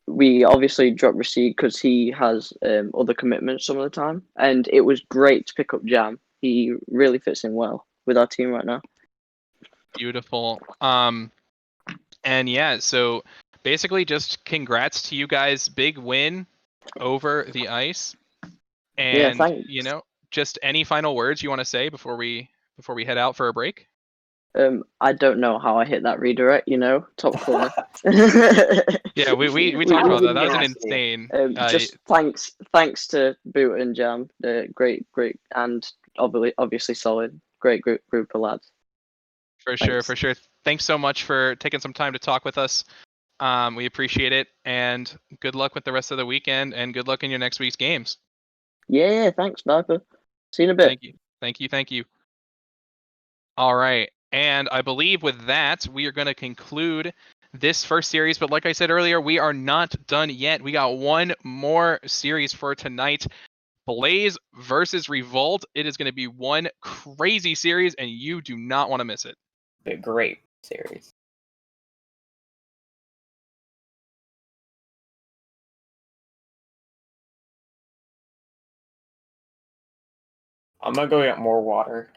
we obviously dropped Rashid because he has other commitments some of the time. And it was great to pick up Jam. He really fits in well with our team right now. Beautiful. And yeah, so basically just congrats to you guys. Big win over the Ice. And thanks. just any final words you want to say before we head out for a break? I don't know how I hit that redirect, top corner. Yeah, we talked about that. That was an insane. Just thanks to Boot and Jam, great, and obviously Solid, great group of lads. For sure. Thanks so much for taking some time to talk with us. We appreciate it, and good luck with the rest of the weekend, and good luck in your next week's games. Yeah, thanks, Viper. See you in a bit. Thank you. All right, and I believe with that, we are going to conclude this first series, but like I said earlier, we are not done yet. We got one more series for tonight. Blaze versus Revolt. It is going to be one crazy series, and you do not want to miss it. A great series. I'm gonna go get more water.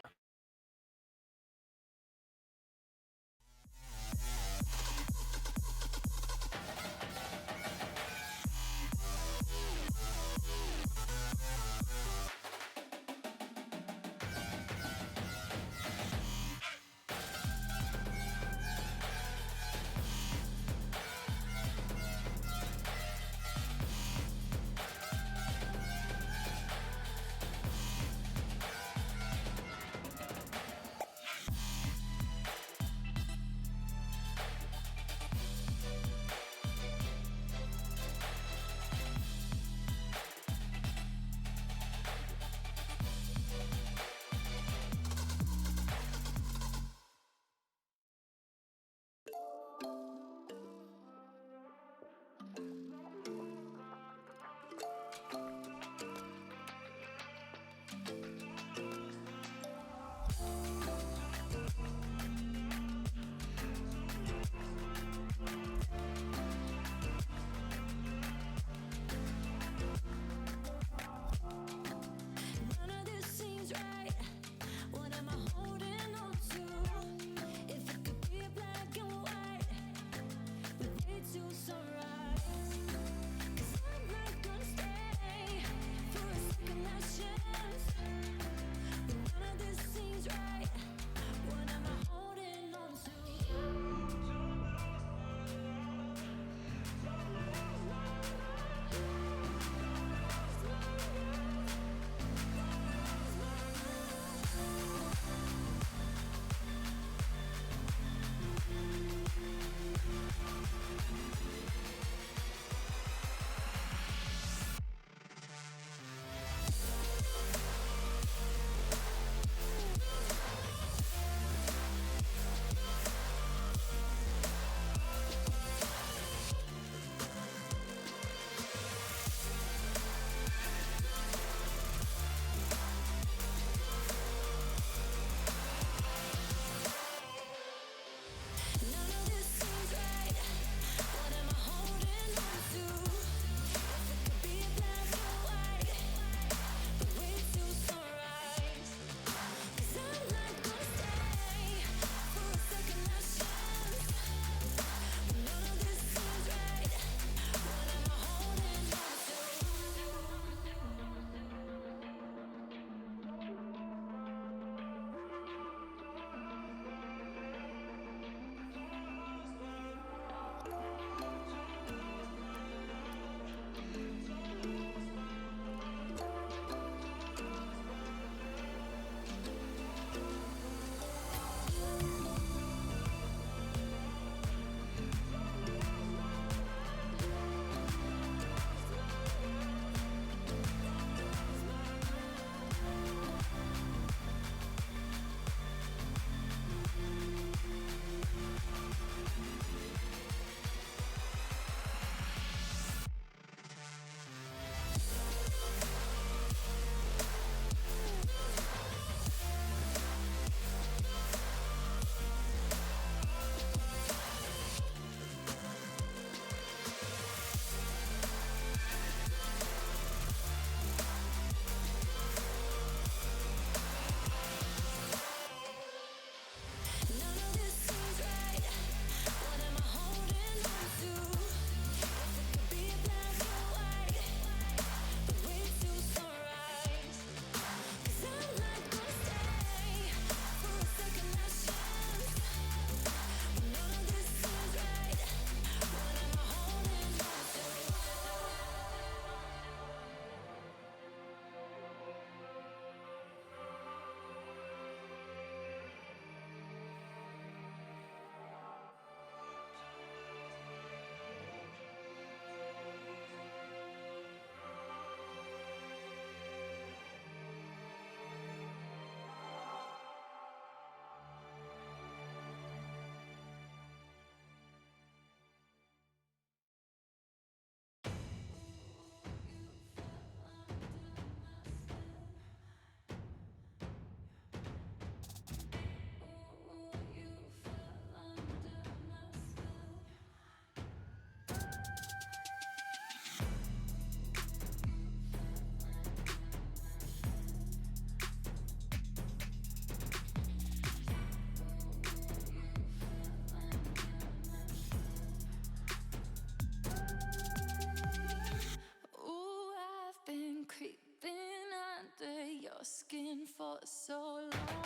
so long.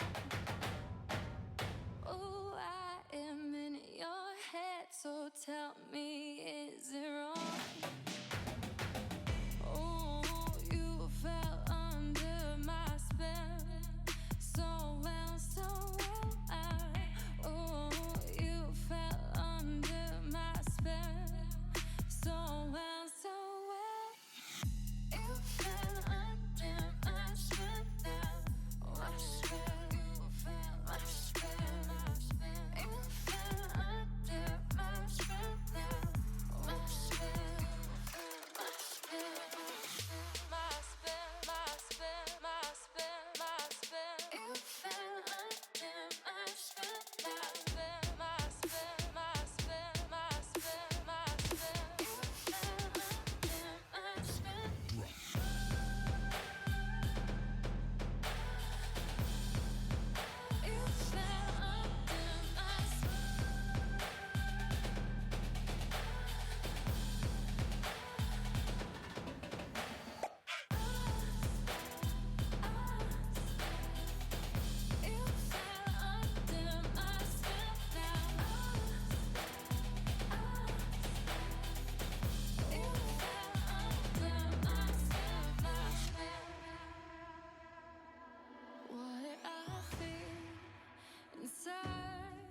Oh, I am in your head, so tell me, is it wrong? Oh, you fell under my spell, so well, so well. Oh, you fell under my spell, so well, so well. You fell under my spell now, my spell, my spell. You fell under my spell now, my spell, my spell, my spell, my spell, my spell, my spell. You fell under my spell now, my spell, my spell, my spell, my spell. You fell under my spell. You fell under my You fell under my spell now. You fell under my spell, my spell. What I feel inside,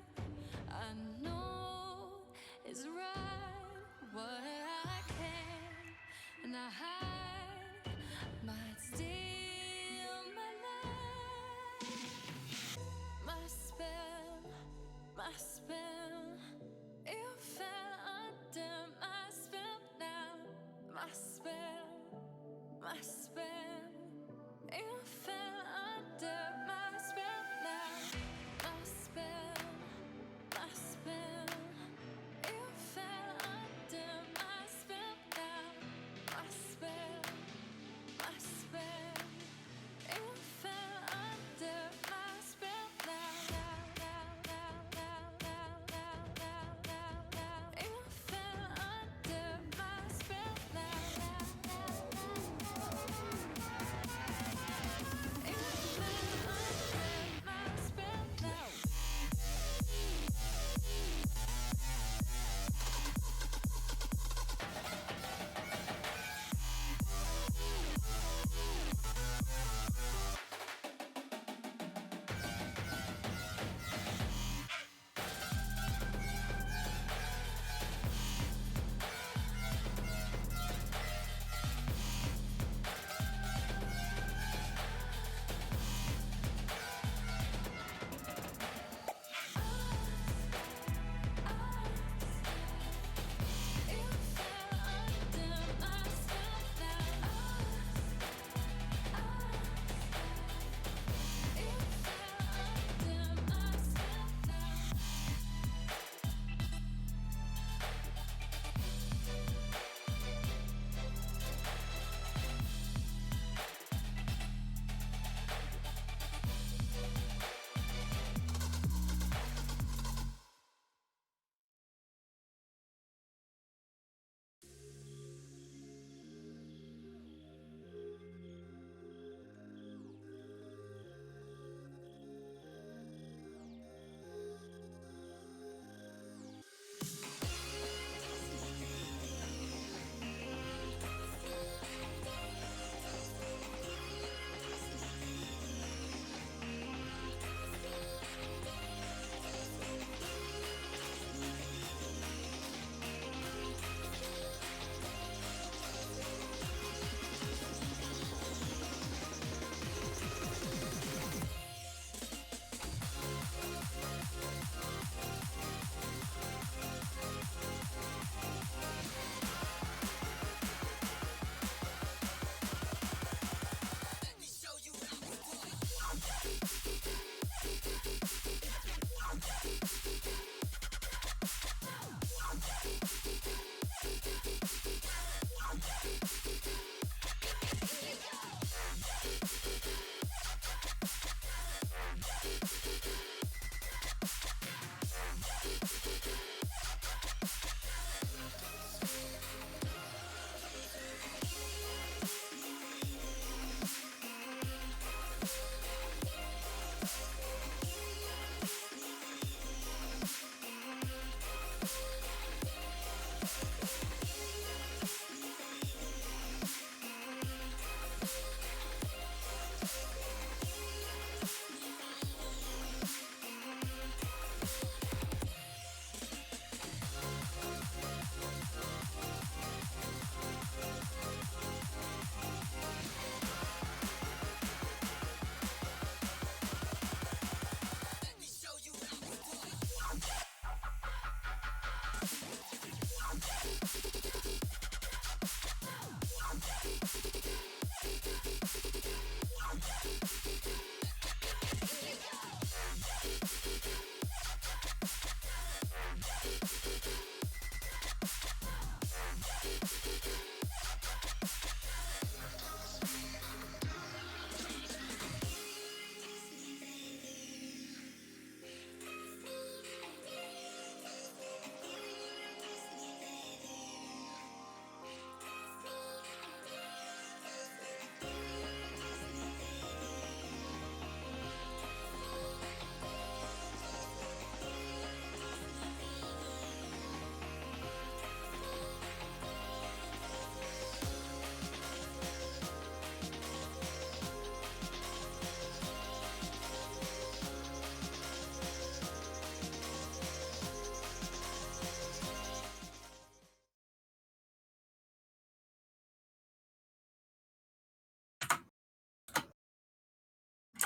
I know is right. What I can and I hide might steal my life. My spell, my spell. You fell under my spell now. My spell, my spell. You fell under my spell now. My spell, my spell. You fell under my spell now. My spell, my spell. You fell under my spell now. You fell under my spell now.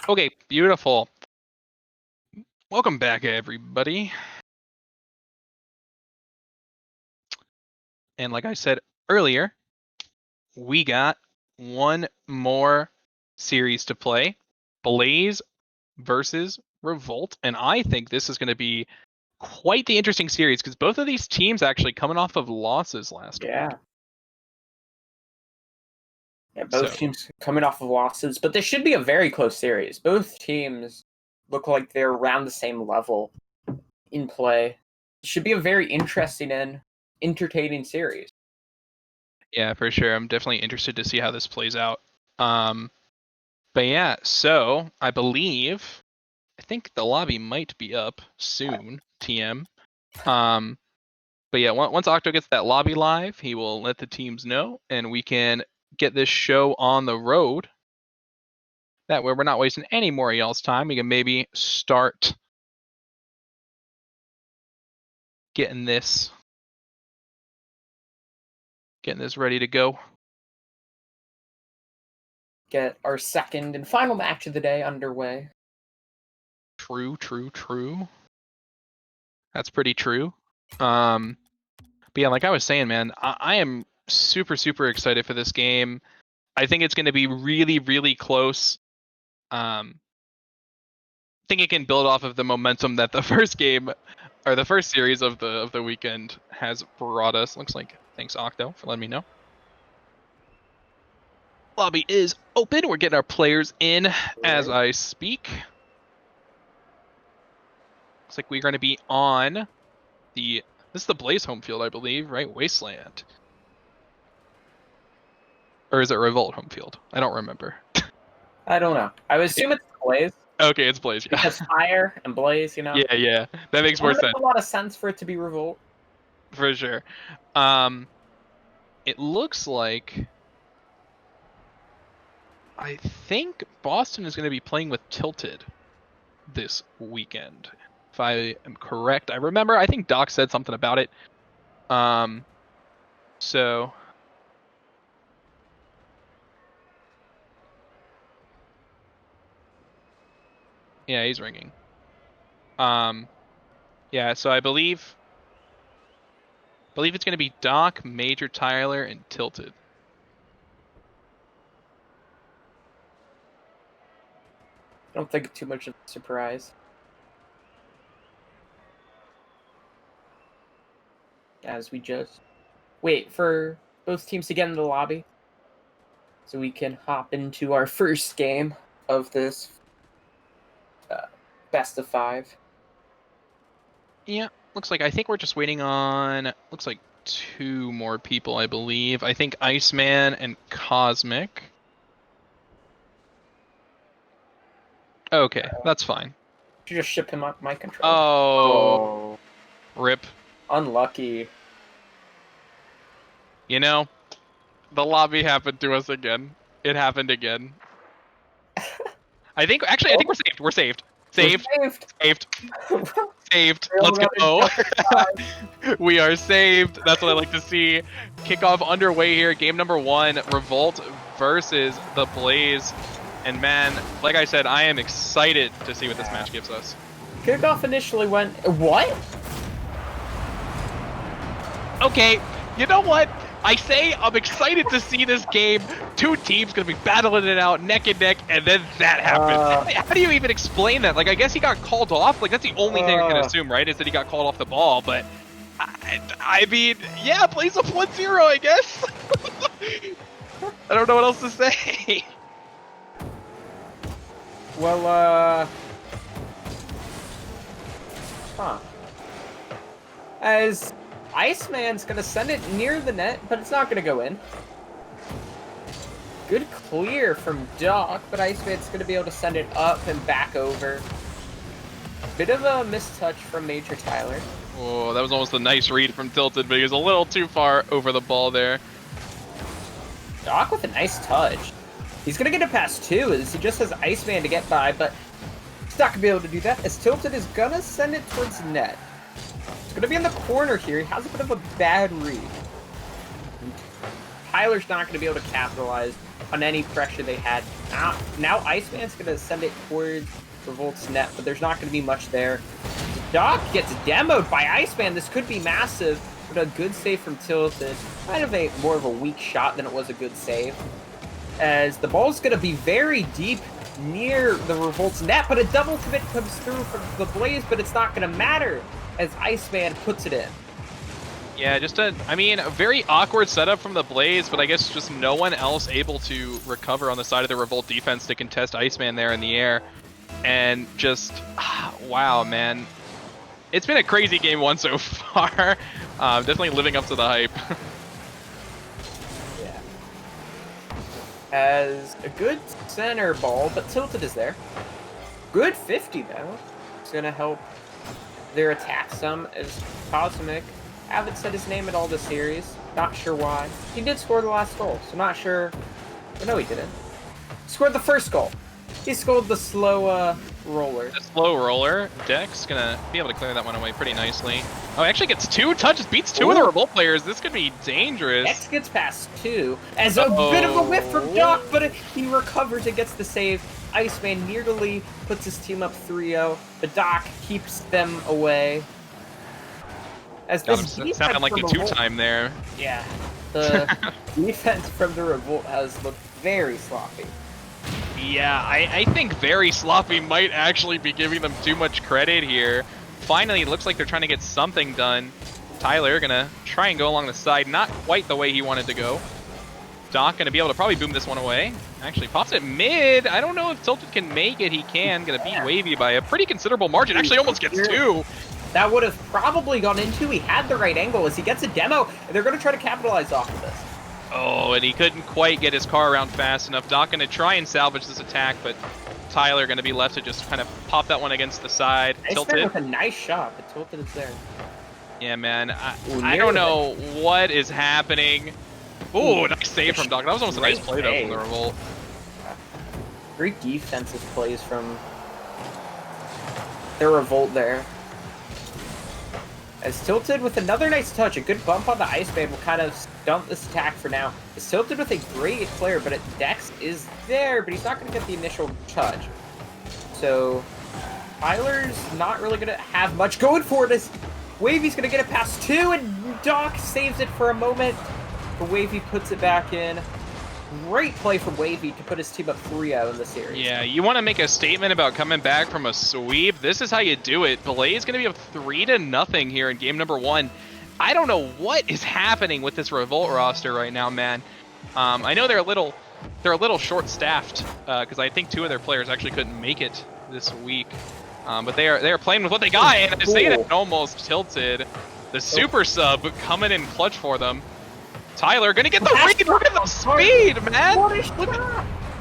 Okay, beautiful. Welcome back, everybody. And like I said earlier, we got one more series to play. Blaze versus Revolt. And I think this is going to be quite the interesting series because both of these teams actually coming off of losses last week. Yeah, both teams coming off of losses, but this should be a very close series. Both teams look like they're around the same level in play. It should be a very interesting and entertaining series. Yeah, for sure. I'm definitely interested to see how this plays out. But yeah, so I think the lobby might be up soon, TM. But yeah, once Octo gets that lobby live, he will let the teams know, and we can get this show on the road. That way we're not wasting any more of y'all's time. We can maybe start getting this ready to go. Get our second and final match of the day underway. True. That's pretty true. But yeah, like I was saying, man, I am super excited for this game. I think it's going to be really close. I think it can build off of the momentum that the first game or the first series of the weekend has brought us. Looks like thanks Octo for letting me know. Lobby is open. We're getting our players in as I speak. Looks like we're going to be on this is the Blaze home field, I believe, right? Wasteland. Or is it Revolt home field? I don't remember. I don't know. I would assume it's Blaze. Okay, it's Blaze. Yeah. Because fire and Blaze, you know. Yeah. That makes more sense. A lot of sense for it to be Revolt. For sure. It looks like I think Boston is going to be playing with Tilted this weekend. If I am correct. I think Doc said something about it. So yeah, he's ringing. Yeah, so I believe it's going to be Doc, Major Tyler, and Tilted. I don't think too much of a surprise. As we just wait for both teams to get in the lobby so we can hop into our first game of this best of 5. Yeah, I think we're just waiting on, looks like 2 more people, I believe. I think Iceman and Cosmic. Okay, that's fine. You just ship him up my controller. Oh. Rip. Unlucky. You know, the lobby happened to us again. It happened again. I think we're saved. Saved. Let's go. We are saved. That's what I like to see. Kickoff underway here. Game number 1, Revolt versus the Blaze. And man, like I said, I am excited to see what this match gives us. Kickoff initially went... What? Okay, you know what? I say I'm excited to see this game. 2 teams gonna be battling it out neck and neck, and then that happens. How do you even explain that? Like, I guess he got called off. Like, that's the only thing I can assume, right? Is that he got called off the ball. But I mean, yeah, plays up 1-0, I guess. I don't know what else to say. Well, as Iceman's gonna send it near the net, but it's not gonna go in. Good clear from Doc, but Iceman's gonna be able to send it up and back over. Bit of a mistouch from Major Tyler. Oh, that was almost a nice read from Tilted, but he was a little too far over the ball there. Doc with a nice touch. He's gonna get a pass too, as he just has Iceman to get by, but he's not gonna be able to do that, as Tilted is gonna send it towards net. It's gonna be in the corner here. He has a bit of a bad read. Tyler's not going to be able to capitalize on any pressure they had. Now Iceman's going to send it towards Revolt's net, but there's not going to be much there. Doc gets demoed by Iceman. This could be massive, but a good save from Tilted. Kind of more of a weak shot than it was a good save. As the ball's going to be very deep near the Revolt's net, but a double commit comes through from the Blaze, but it's not going to matter as Iceman puts it in. Yeah, just a very awkward setup from the Blaze, but I guess just no one else able to recover on the side of the Revolt defense to contest Iceman there in the air. And just, wow, man. It's been a crazy game one so far. Definitely living up to the hype. Yeah. As a good center ball, but Tilted is there. Good 50, though. It's going to help their attack some, as Cosmic haven't said his name at all this series. Not sure why. He did score the last goal, so not sure. But no, he didn't. Scored the first goal. He scored the slow roller. The slow roller. Dex gonna be able to clear that one away pretty nicely. Oh, he actually gets 2 touches, beats 2 of the Revolt players. This could be dangerous. Dex gets past 2 as a bit of a whiff from Doc, but he recovers and gets the save. Iceman nearly puts his team up 3-0, but Doc keeps them away. As this sounded like a 2-time there. Yeah, the defense from the Revolt has looked very sloppy. Yeah, I think very sloppy might actually be giving them too much credit here. Finally, it looks like they're trying to get something done. Tyler gonna try and go along the side, not quite the way he wanted to go. Doc gonna be able to probably boom this one away. Actually pops it mid. I don't know if Tilted can make it. He can. Gonna beat Wavy by a pretty considerable margin. Actually almost gets 2. That would have probably gone into. He had the right angle as he gets a demo, and they're going to try to capitalize off of this. Oh, and he couldn't quite get his car around fast enough. Doc going to try and salvage this attack, but Tyler going to be left to just kind of pop that one against the side. Tilted with a nice shot, but Tilted is there. Yeah, man. I don't know what is happening. Ooh, nice save from Doc. That was almost a nice play, though, from the Revolt. Great defensive plays from the Revolt there. As Tilted with another nice touch, a good bump on the Iceman will kind of stump this attack for now. It's Tilted with a great player, but Dex is there, but he's not going to get the initial touch. So Tyler's not really going to have much going for it as Wavy's going to get it past 2, and Doc saves it for a moment, but Wavy puts it back in. Great play from Wavy to put his team up 3-0 in the series. Yeah, you want to make a statement about coming back from a sweep? This is how you do it. Blaze going to be up 3-0 here in game number 1. I don't know what is happening with this Revolt roster right now, man. I know they're a little short-staffed because I think 2 of their players actually couldn't make it this week. But they are playing with what they got, and I say it almost Tilted. The super sub coming in clutch for them. Tyler gonna get the read. Look at the speed, man.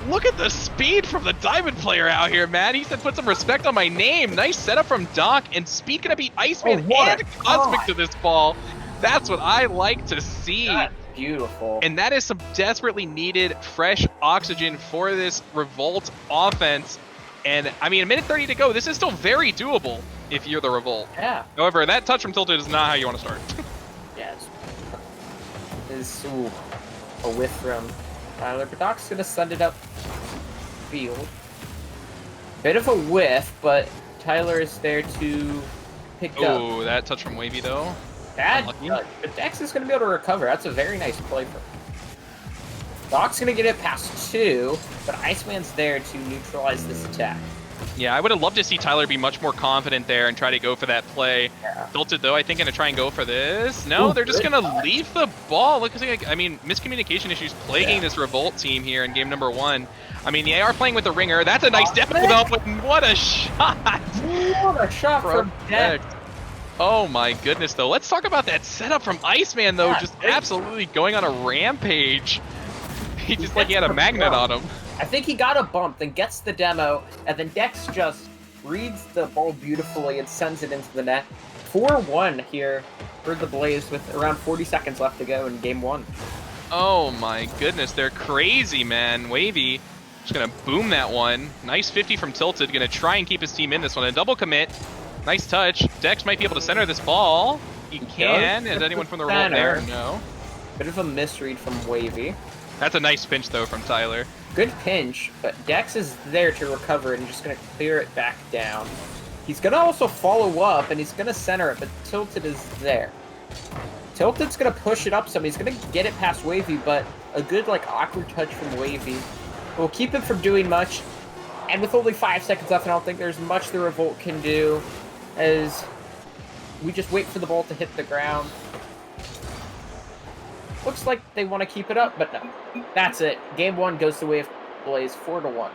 Look at the speed from the Diamond player out here, man. He said, put some respect on my name. Nice setup from Doc, and speed gonna be Iceman and Cosmic to this ball. That's what I like to see. That's beautiful. And that is some desperately needed fresh oxygen for this Revolt offense. And I mean, a minute 30 to go. This is still very doable if you're the Revolt. Yeah. However, that touch from Tilted is not how you want to start. Yes. A whiff from Tyler, but Doc's gonna send it up field. Bit of a whiff, but Tyler is there to pick up. Oh, that touch from Wavy though. Bad touch, but Dex is gonna be able to recover. That's a very nice play for him. Doc's gonna get it past 2, but Iceman's there to neutralize this attack. Yeah, I would have loved to see Tyler be much more confident there and try to go for that play. Yeah. Tilted, though, I think, going to try and go for this. No, they're just going to leave the ball. Looks like, I mean, miscommunication issues plaguing this Revolt team here in game number 1. I mean, they are playing with the ringer. That's a nice demo, though, but what a shot. What a shot from Dex. Oh, my goodness, though. Let's talk about that setup from Iceman, though, just absolutely going on a rampage. He just like he had a magnet on him. I think he got a bump, then gets the demo, and then Dex just reads the ball beautifully and sends it into the net. 4-1 here for the Blaze with around 40 seconds left to go in game 1. Oh my goodness, they're crazy, man. Wavy just gonna boom that one. Nice 50 from Tilted, gonna try and keep his team in this one. A double commit, nice touch. Dex might be able to center this ball. He can. Is anyone from the Revolt there? No. Bit of a misread from Wavy. That's a nice pinch, though, from Tyler. Good pinch, but Dex is there to recover it and just going to clear it back down. He's going to also follow up, and he's going to center it, but Tilted is there. Tilted's going to push it up some. He's going to get it past Wavy, but a good, like, awkward touch from Wavy will keep him from doing much. And with only 5 seconds left, I don't think there's much the Revolt can do, as we just wait for the ball to hit the ground. Looks like they want to keep it up, but no. That's it. Game 1 goes the way of Blaze, 4-1.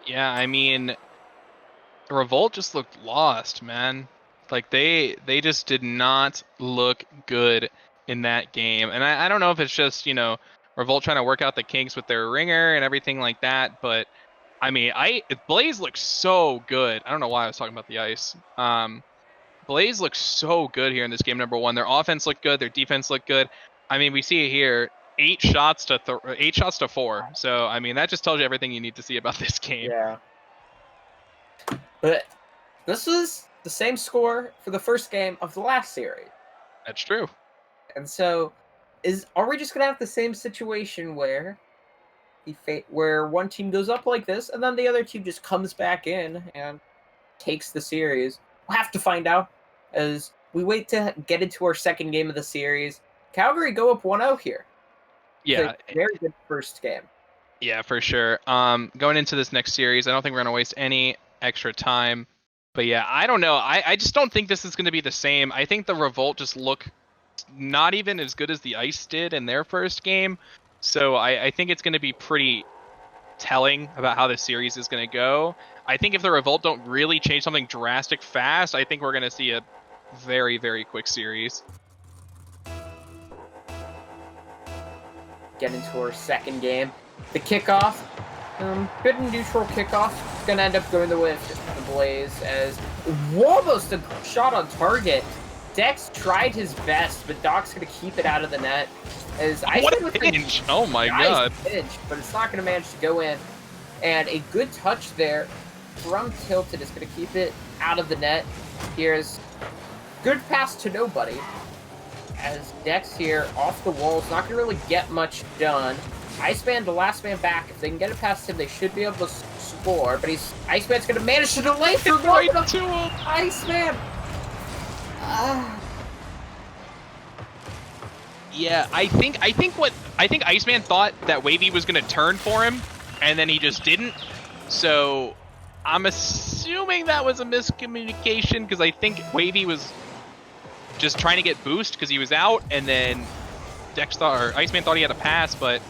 Yeah, I mean, Revolt just looked lost, man. Like, they just did not look good in that game. And I don't know if it's just, you know, Revolt trying to work out the kinks with their ringer and everything like that, but I mean, Blaze looks so good. I don't know why I was talking about the ice. Blaze looks so good here in this game number 1. Their offense looked good. Their defense looked good. I mean, we see it here, 8 shots to 4. So, I mean, that just tells you everything you need to see about this game. Yeah. But this was the same score for the first game of the last series. That's true. And so, are we just going to have the same situation where where one team goes up like this, and then the other team just comes back in and takes the series? We'll have to find out as we wait to get into our second game of the series. Calgary go up 1-0 here. Yeah. Very good first game. Yeah, for sure. Going into this next series, I don't think we're going to waste any extra time. But yeah, I don't know. I just don't think this is going to be the same. I think the Revolt just look not even as good as the Ice did in their first game. So I think it's going to be pretty telling about how this series is going to go. I think if the Revolt don't really change something drastic fast, I think we're going to see a very, very quick series. Get into our second game. The kickoff, good and neutral kickoff. It's going to end up going the way of the Blaze as almost a shot on target. Dex tried his best, but Doc's going to keep it out of the net. What a pinch! Oh my god. Pinch, but it's not going to manage to go in. And a good touch there from Tilted is going to keep it out of the net. Here's good pass to nobody. As Dex here off the walls, not going to really get much done. Iceman, the last man back. If they can get it past him, they should be able to score. But Iceman's going to manage to delay for right to him. Iceman. Yeah, I think Iceman thought that Wavy was gonna turn for him, and then he just didn't. So I'm assuming that was a miscommunication because I think Wavy was just trying to get boost because he was out, and then Iceman thought he had a pass. But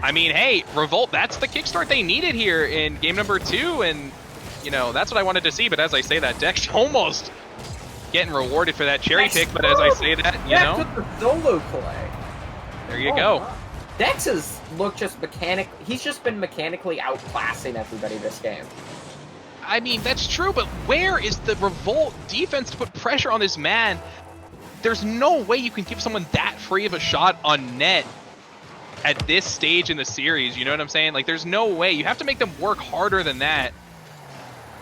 I mean, hey, Revolt, that's the kickstart they needed here in game number 2, and you know that's what I wanted to see. But as I say that, Dex almost getting rewarded for that cherry pick, but as I say that, you know, took the solo play. There you go. Wow. Dex has looked just he's just been mechanically outclassing everybody this game. I mean, that's true, but where is the Revolt defense to put pressure on this man? There's no way you can give someone that free of a shot on net at this stage in the series, you know what I'm saying? Like, there's no way. You have to make them work harder than that.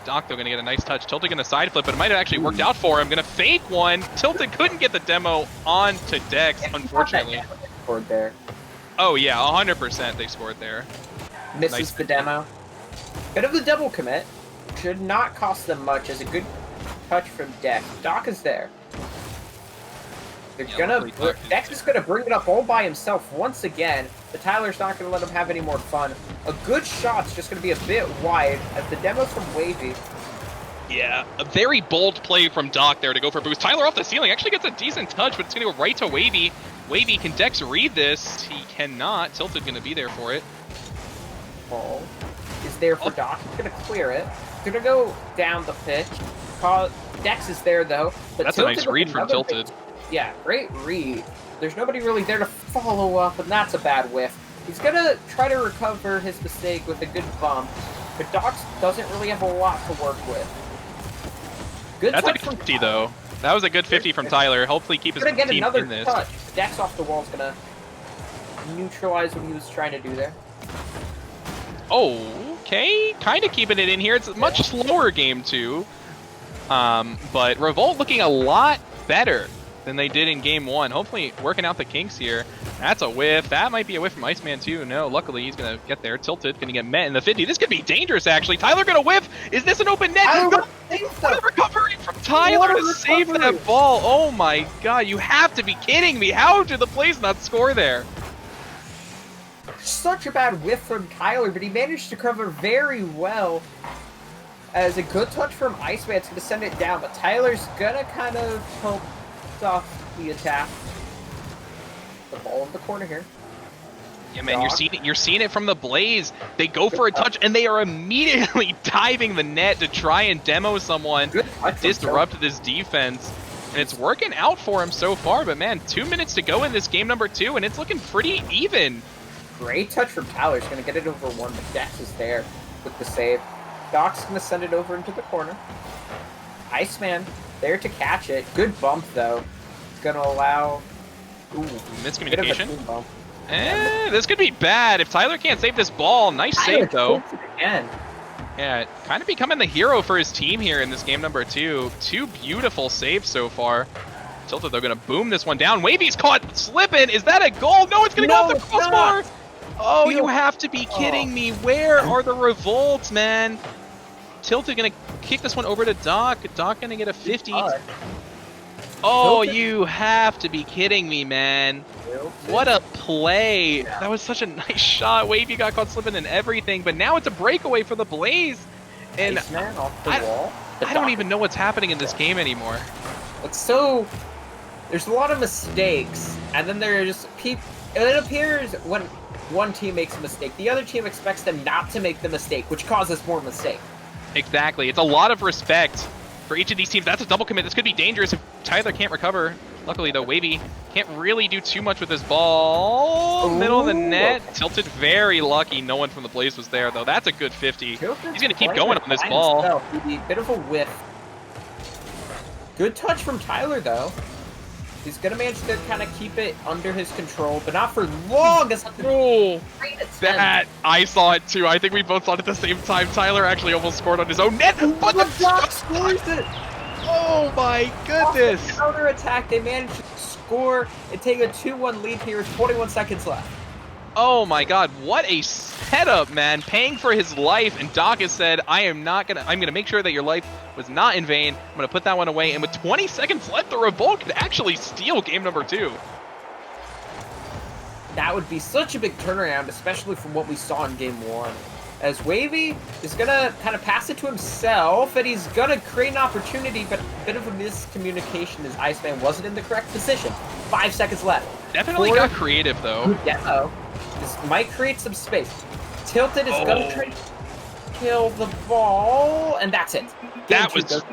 Doc, though, going to get a nice touch. Tilted going to side flip, but it might have actually worked out for him. Going to fake one. Tilted couldn't get the demo on to Dex, unfortunately. Scored there. Oh, yeah, 100% they scored there. Misses Nice. the demo. Bit of the double commit. Should not cost them much as a good touch from Dex. Doc is there. Dex is gonna bring it up all by himself once again, but Tyler's not gonna let him have any more fun. A good shot's just gonna be a bit wide as the demo's from Wavy. Yeah, a very bold play from Doc there to go for boost. Tyler off the ceiling actually gets a decent touch, but it's gonna go right to Wavy. Wavy, can Dex read this? He cannot. Tilted gonna be there for it. Ball is there for Doc. He's gonna clear it. He's gonna go down the pitch. Dex is there though. But that's a nice read from Tilted. Yeah, great read. There's nobody really there to follow up, and that's a bad whiff. He's gonna try to recover his mistake with a good bump, but Doc doesn't really have a lot to work with. Good That's a touch good from 50 though. That was a good 50 from Tyler. Hopefully keep his gonna get team another in this. touch. Dex off the wall is gonna neutralize what he was trying to do there. Okay, kind of keeping it in here. It's a much slower game too. But Revolt looking a lot better than they did in game 1. Hopefully working out the kinks here. That's a whiff. That might be a whiff from Iceman too. No, luckily he's going to get there. Tilted, going to get met in the 50. This could be dangerous actually. Tyler going to whiff. Is this an open net? What a recovery from Tyler to save that ball. Oh my god, you have to be kidding me. How did the plays not score there? Such a bad whiff from Tyler, but he managed to cover very well. As a good touch from Iceman, it's going to send it down, but Tyler's going to kind of help off the attack. The ball in the corner here. Yeah, man, you're seeing it from the Blaze. They go for a touch, and they are immediately diving the net to try and demo someone, disrupt this defense. And it's working out for him so far, but man, 2 minutes to go in this game number 2, and it's looking pretty even. Great touch from Tyler. He's going to get it over one, but Dex is there with the save. Doc's going to send it over into the corner. Iceman there to catch it. Good bump, though. It's going to allow... Ooh, miscommunication. This could be bad if Tyler can't save this ball. Nice save, though. Again. Yeah, kind of becoming the hero for his team here in this game number 2. 2 beautiful saves so far. Tilted, they're going to boom this one down. Wavy's caught slipping. Is that a goal? No, it's going to go off the crossbar. Oh, you have to be kidding me. Where are the revolts, man? Tilted going to kick this one over to Doc. Doc going to get a 50. Oh, you have to be kidding me, man. What a play. That was such a nice shot. Wavy got caught slipping and everything, but now it's a breakaway for the Blaze. And I don't even know what's happening in this game anymore. It's so... There's a lot of mistakes, and then there's people... It appears when one team makes a mistake, the other team expects them not to make the mistake, which causes more mistakes. Exactly. It's a lot of respect for each of these teams. That's a double commit. This could be dangerous if Tyler can't recover. Luckily, though, Wavy can't really do too much with this ball. Ooh. Middle of the net. Tilted, very lucky. No one from the Blaze was there, though. That's a good 50. He's going to keep going on this ball. Bit of a whiff. Good touch from Tyler, though. He's going to manage to kind of keep it under his control, but not for long. That, I saw it too. I think we both saw it at the same time. Tyler actually almost scored on his own net, but the Doc scores it. Oh my goodness. Counter attack, they managed to score and take a 2-1 lead here with 21 seconds left. Oh my god, what a setup, man. Paying for his life, and Doc has said, I'm gonna make sure that your life was not in vain. I'm gonna put that one away, and with 20 seconds left, the Revolt could actually steal game number 2. That would be such a big turnaround, especially from what we saw in game 1. As Wavy is gonna kind of pass it to himself, and he's gonna create an opportunity, but a bit of a miscommunication as Iceman wasn't in the correct position. 5 seconds left. Definitely got creative, though. Yeah, this might create some space. Tilted is gonna try to kill the ball, and that's it. That was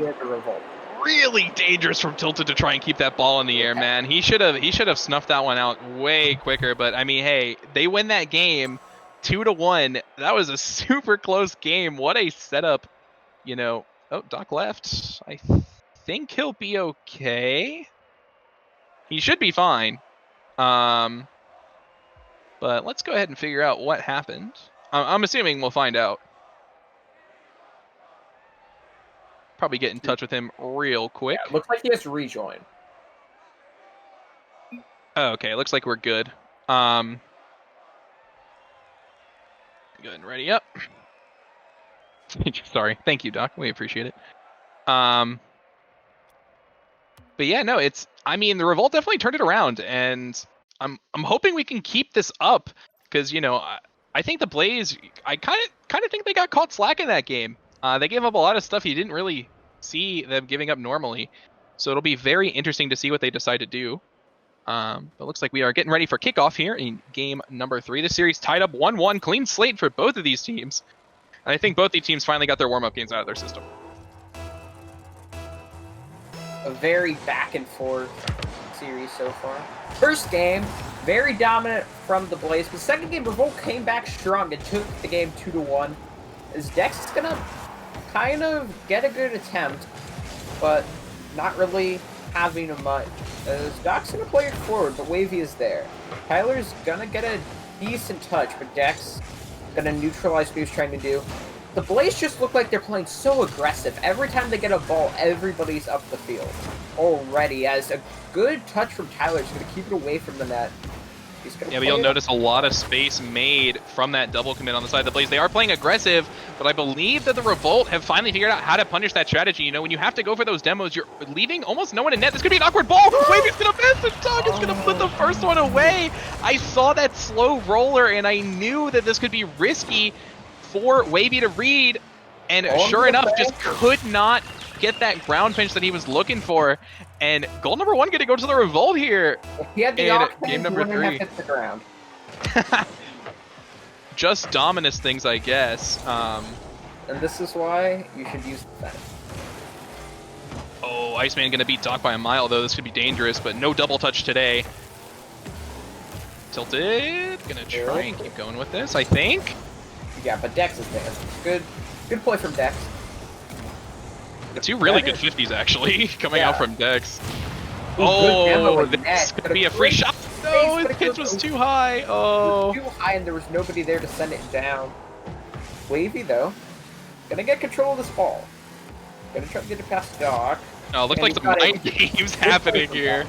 really dangerous from Tilted to try and keep that ball in the air, man. He should have snuffed that one out way quicker. But I mean, hey, they win that game 2-1. That was a super close game. What a setup, you know. Oh, Doc left. I think he'll be okay. He should be fine. But let's go ahead and figure out what happened. I'm assuming we'll find out. Probably get in touch with him real quick. Yeah, looks like he has to rejoin. Oh, okay, looks like we're good. Good and ready up. Sorry. Thank you, Doc. We appreciate it. But yeah, no, I mean, the Revolt definitely turned it around, and I'm hoping we can keep this up, because, you know, I think the Blaze, I kind of think they got caught slack in that game. They gave up a lot of stuff you didn't really see them giving up normally. So it'll be very interesting to see what they decide to do. But looks like we are getting ready for kickoff here in game number 3. The series tied up 1-1, clean slate for both of these teams. And I think both these teams finally got their warm-up games out of their system. A very back and forth series so far. First game, very dominant from the Blaze, but second game, Revolt came back strong and took the game 2-1. As Dex is gonna kind of get a good attempt, but not really having a much. As Doc's gonna play it forward, but Wavy is there. Tyler's gonna get a decent touch, but Dex gonna neutralize what he was trying to do. The Blaze just look like they're playing so aggressive. Every time they get a ball, everybody's up the field already. As a good touch from Tyler is going to keep it away from the net. Yeah, but you'll notice a lot of space made from that double commit on the side of the Blaze. They are playing aggressive, but I believe that the Revolt have finally figured out how to punish that strategy. You know, when you have to go for those demos, you're leaving almost no one in net. This could be an awkward ball. Wavy's going to miss, and Doug is going to put the first one away. I saw that slow roller, and I knew that this could be risky for Wavy to read, and sure enough, just could not get that ground pinch that he was looking for. And goal number 1 going to go to the Revolt here. If he had the game number 3. Have hit the ground. Just Dominus things, I guess. And this is why you should use the fence. Oh, Iceman going to beat Doc by a mile, though. This could be dangerous, but no double touch today. Tilted. Going to try and keep going with this, I think. Yeah, but Dex is there. Good play from Dex. The 2 really good 50s, actually, coming out from Dex. Ooh, oh, this could be a free shot. No, his pitch was too high. Oh. It was too high, and there was nobody there to send it down. Wavy, though. Gonna get control of this ball. Gonna try to get it past Doc. Oh, looks like some mind games happening here.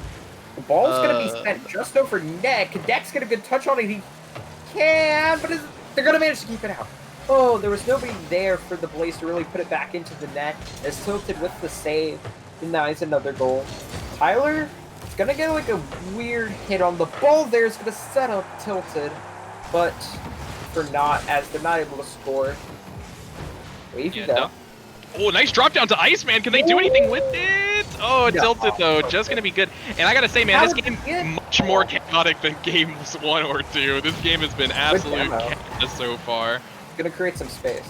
The ball's gonna be sent just over net. Can Dex get a good touch on it? He can, but they're gonna manage to keep it out. Oh, there was nobody there for the Blaze to really put it back into the net. As Tilted with the save denies another goal. Tyler is gonna get like a weird hit on the ball there. Is gonna set up Tilted, but for not, as they're not able to score. Wavy though. Oh, nice drop down to Iceman. Can they do anything with it? Oh, Tilted though, just gonna be good. And I gotta say, man, this game is much more chaotic than games 1 or 2. This game has been absolute chaos so far. Gonna create some space.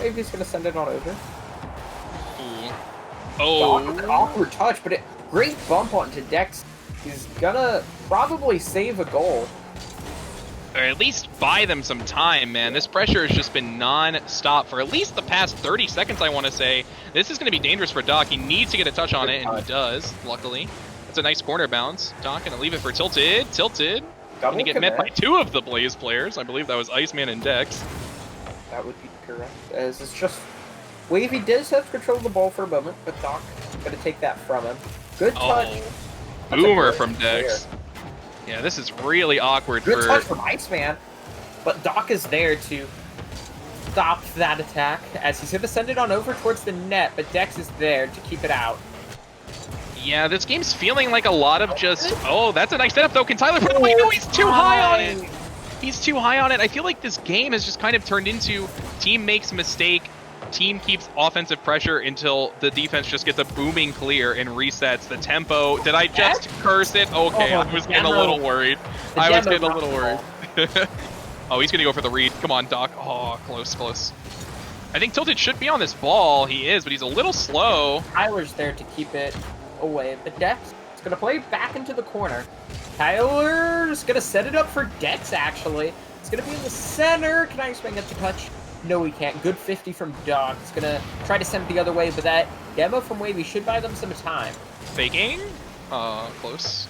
Maybe he's gonna send it on over. Ooh. Oh. An awkward touch, but great bump onto Dex. He's gonna probably save a goal. Or at least buy them some time, man. This pressure has just been non-stop for at least the past 30 seconds, I want to say. This is going to be dangerous for Doc. He needs to get a touch on it, and he does, luckily. That's a nice corner bounce. Doc going to leave it for Tilted. Tilted. Going to get met by 2 of the Blaze players. I believe that was Iceman and Dex. That would be correct. As it's just... Wavy does have control of the ball for a moment, but Doc going to take that from him. Good touch. Boomer from Dex. Yeah, this is really awkward Good touch from Iceman, but Doc is there to stop that attack, as he's going to send it on over towards the net, but Dex is there to keep it out. Yeah, this game's feeling like a lot of just... Oh, that's a nice setup, though. Can Tyler put it away? No, he's too high on it. He's too high on it. I feel like this game has just kind of turned into team makes mistake, team keeps offensive pressure until the defense just gets a booming clear and resets the tempo. Did I just curse it? Okay, I was getting a little worried. I was getting a little worried. Oh, he's going to go for the read. Come on, Doc. Oh, close, close. I think Tilted should be on this ball. He is, but he's a little slow. Tyler's there to keep it away. But Dex is going to play back into the corner. Tyler's going to set it up for Dex, actually. It's going to be in the center. Can Iceman get the touch? No, he can't. Good 50 from Doc. He's going to try to send it the other way, but that demo from Wavy should buy them some time. Faking? Close.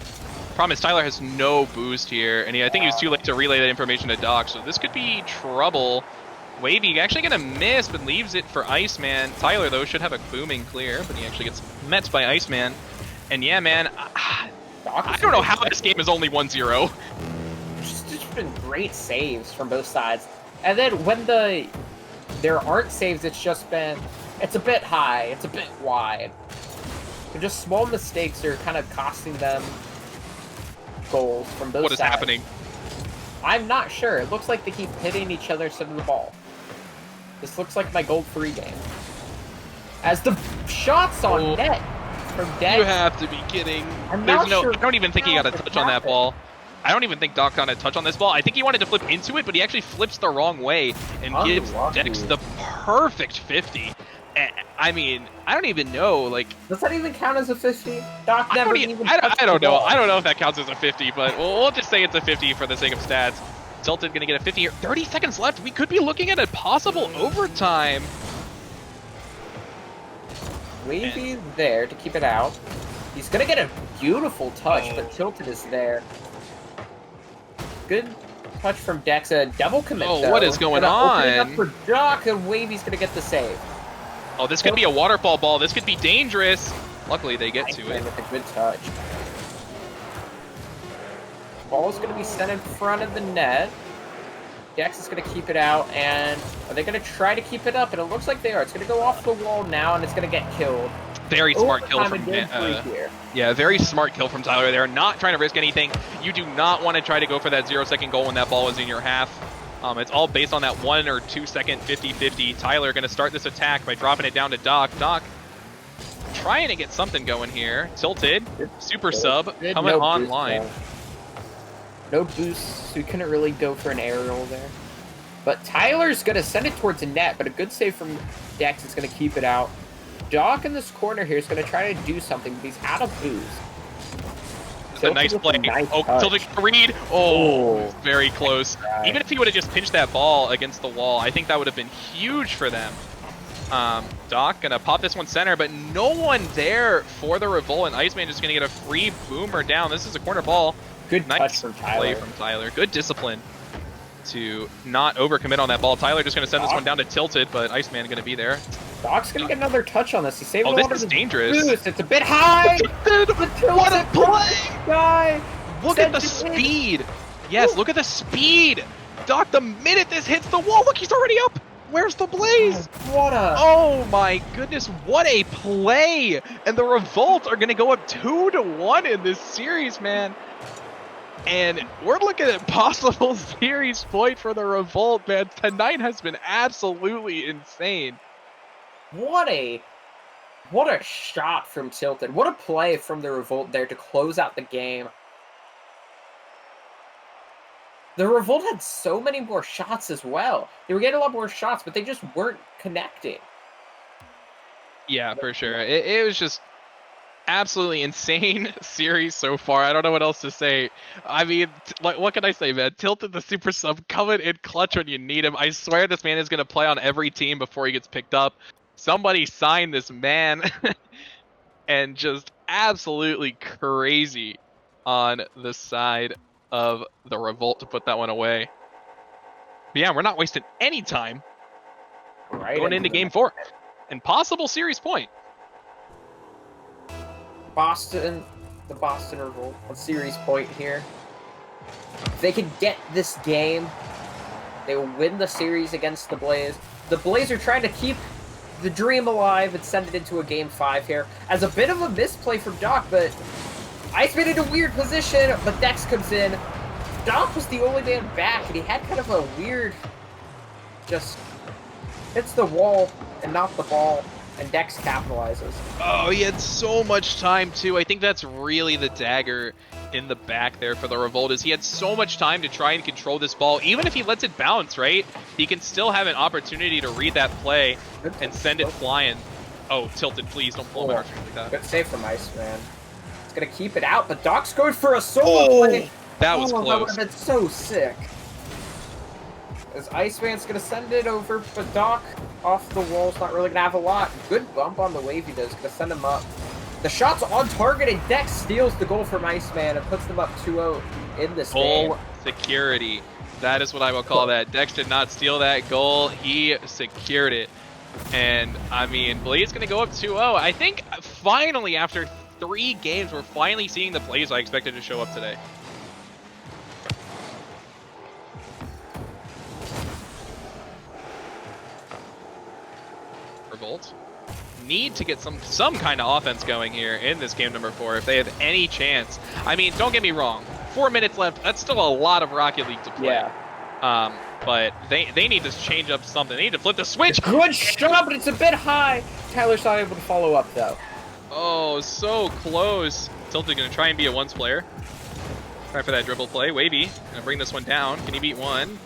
Problem is Tyler has no boost here, and I think he was too late to relay that information to Doc, so this could be trouble. Wavy actually going to miss, but leaves it for Iceman. Tyler, though, should have a booming clear, but he actually gets met by Iceman. And yeah, man, I don't know how this game is only 1-0. It's just been great saves from both sides. And then when there aren't saves, it's a bit high, it's a bit wide. They're just small mistakes are kind of costing them goals from both sides. What is happening? I'm not sure. It looks like they keep hitting each other instead of the ball. This looks like my gold 3 game. As the shots on net from Dex. You have to be kidding. I don't even think he got a touch on that ball. I don't even think Doc got a touch on this ball. I think he wanted to flip into it, but he actually flips the wrong way and gives Dex the perfect 50. I mean, I don't even know, like... Does that even count as a 50? Doc never even I don't know. I don't know if that counts as a 50, but we'll just say it's a 50 for the sake of stats. Tilted gonna get a 50 here. 30 seconds left. We could be looking at a possible overtime. Wavy there to keep it out. He's gonna get a beautiful touch, but Tilted is there. Good touch from Dex. A double commit, Oh, though. what is going Opening up on? for Doc, and Wavy's going to get the save. Oh, this could be a waterfall ball. This could be dangerous. Luckily, they get to it. With a good touch. Ball's going to be sent in front of the net. Dex is going to keep it out, and are they going to try to keep it up? And it looks like they are. It's going to go off the wall now, and it's going to get killed. Very smart kill Overtime from again for here. yeah, very smart kill from Tyler there. Not trying to risk anything. You do not want to try to go for that 0-second goal when that ball is in your half. It's all based on that 1 or 2 second 50-50. Tyler going to start this attack by dropping it down to Doc. Doc trying to get something going here. Tilted, super sub, coming online. No boost, so he couldn't really go for an aerial there. But Tyler's going to send it towards the net, but a good save from Dex is going to keep it out. Doc in this corner here is going to try to do something, but he's out of boost. It's a nice play. Tilted Reed. Oh, very close. Even if he would have just pinched that ball against the wall, I think that would have been huge for them. Doc gonna pop this one center, but no one there for the Revolt, and Iceman just gonna get a free boomer down. This is a corner ball. Good nice touch from Tyler. Play from Tyler. Good discipline to not overcommit on that ball. Tyler just gonna send this one down to Tilted, but Iceman gonna be there. Doc's gonna get another touch on this. He saved a lot of this is dangerous. Boost. It's a bit high. What a play! Guy. Look at the speed. Yes, look at the speed. Doc, the minute this hits the wall, look, he's already up. Where's the blaze? What a... Oh my goodness, what a play! And the Revolt are gonna go up 2-1 in this series, man. And we're looking at possible series point for the Revolt, man. Tonight has been absolutely insane. What a shot from Tilted. What a play from the Revolt there to close out the game. The Revolt had so many more shots as well. They were getting a lot more shots, but they just weren't connecting. Yeah, for sure. It was just absolutely insane series so far. I don't know what else to say. I mean, like, what can I say, man? Tilted the super sub coming in clutch when you need him. I swear this man is going to play on every team before he gets picked up. Somebody sign this man. And just absolutely crazy on the side of the Revolt to put that one away. But yeah, we're not wasting any time going into game 4. And possible series point. The Boston Revolt on series point here. If they could get this game, they will win the series against the Blaze. The Blaze are trying to keep the dream alive and send it into a game 5 here. As a bit of a misplay from Doc, but Iceman in a weird position, but Dex comes in. Doc was the only man back, and he had kind of a weird, just hits the wall and not the ball, and Dex capitalizes. Oh, he had so much time too. I think that's really the dagger in the back there for the Revolt, is he had so much time to try and control this ball. Even if he lets it bounce, right, he can still have an opportunity to read that play and send it flying. Oh, Tilted, please don't pull him out like that. Good save from Iceman. It's gonna keep it out, but Doc's going for a solo play. That was That close. would have been so sick. As Iceman's gonna send it over, but Doc off the wall's not really gonna have a lot. Good bump on the wave he does, gonna send him up. The shot's on target, and Dex steals the goal from Iceman and puts them up 2-0 in this game. Goal security. That is what I will call that. Dex did not steal that goal. He secured it. And, I mean, Blaze going to go up 2-0. I think, finally, after 3 games, we're finally seeing the Blaze I expected to show up today. Revolt need to get some kind of offense going here in this game number 4 if they have any chance. I mean, don't get me wrong, 4 minutes left, that's still a lot of Rocket League to play. Yeah. But they need to change up something. They need to flip the switch. Good shot, but it's a bit high. Tyler's not able to follow up, though. Oh, so close. Tilted gonna try and be a ones player. Try for that dribble play. Wavy gonna bring this one down. Can he beat one?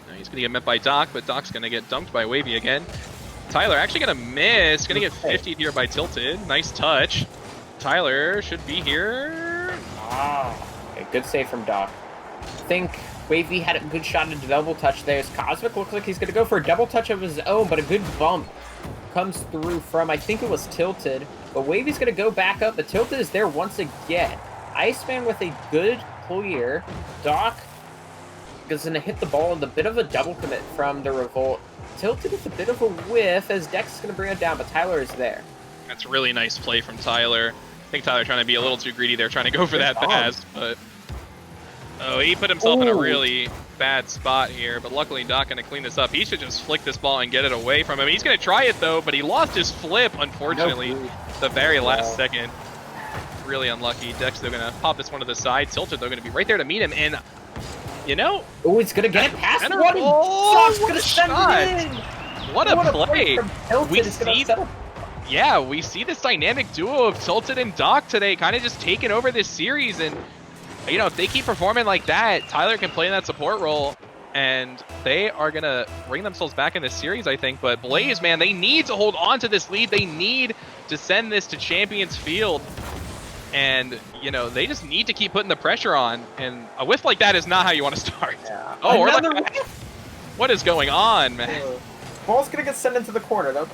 No, he's gonna get met by Doc, but Doc's gonna get dumped by Wavy again. Tyler actually gonna miss. Gonna get 50'd here by Tilted. Nice touch. Tyler should be here. Okay, good save from Doc. I think Wavy had a good shot at a double touch there. Cosmic looks like he's gonna go for a double touch of his own, but a good bump comes through from, I think it was Tilted. But Wavy's gonna go back up, but Tilted is there once again. Iceman with a good clear. Doc is going to hit the ball in the bit of a double commit from the Revolt. Tilted with a bit of a whiff as Dex is going to bring it down, but Tyler is there. That's a really nice play from Tyler. I think Tyler trying to be a little too greedy there, trying to go for that pass, but oh, he put himself in a really bad spot here, but luckily Doc going to clean this up. He should just flick this ball and get it away from him. He's going to try it though, but he lost his flip, unfortunately, the very last second. Really unlucky. Dex, they're going to pop this one to the side. Tilted, they're going to be right there to meet him, and you know... Oh, he's going to get it past one. Oh, going to send it in. What a play. We we see this dynamic duo of Tilted and Doc today kind of just taking over this series, and you know, if they keep performing like that, Tyler can play in that support role, and they are going to bring themselves back in this series, I think. But Blaze, man, they need to hold on to this lead. They need to send this to Champions Field. And, you know, they just need to keep putting the pressure on. And a whiff like that is not how you want to start. Yeah. Oh, or like, what is going on, man? Ball's going to get sent into the corner, though.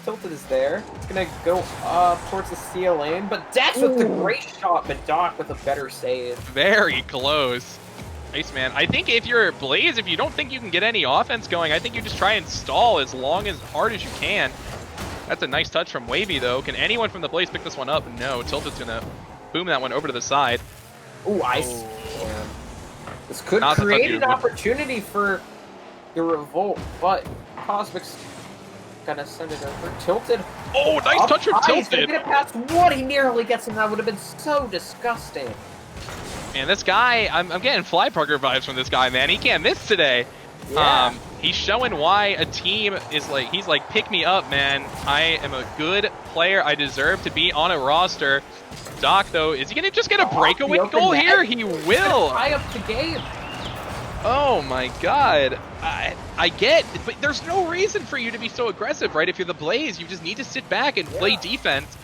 Tilted is there. It's going to go up towards the ceiling. But Dex with the great shot, but Doc with a better save. Very close. Nice, man. I think if you're Blaze, if you don't think you can get any offense going, I think you just try and stall as hard as you can. That's a nice touch from Wavy, though. Can anyone from the Blaze pick this one up? No. Tilted's going to boom that one over to the side. Ooh, ice. Yeah. This could create an opportunity for the Revolt, but Cosmic's going to send it over. Tilted. Oh, nice touch from Tilted. He's going to get it past one. He nearly gets him. That would have been so disgusting. Man, this guy, I'm getting Fly Parker vibes from this guy, man. He can't miss today. Yeah. He's showing why a team is like, he's like, pick me up, man. I am a good player. I deserve to be on a roster. Doc, though, is he going to just get a breakaway goal here? He will. Tie up the game. Oh, my God. I get, but there's no reason for you to be so aggressive, right? If you're the Blaze, you just need to sit back and play defense.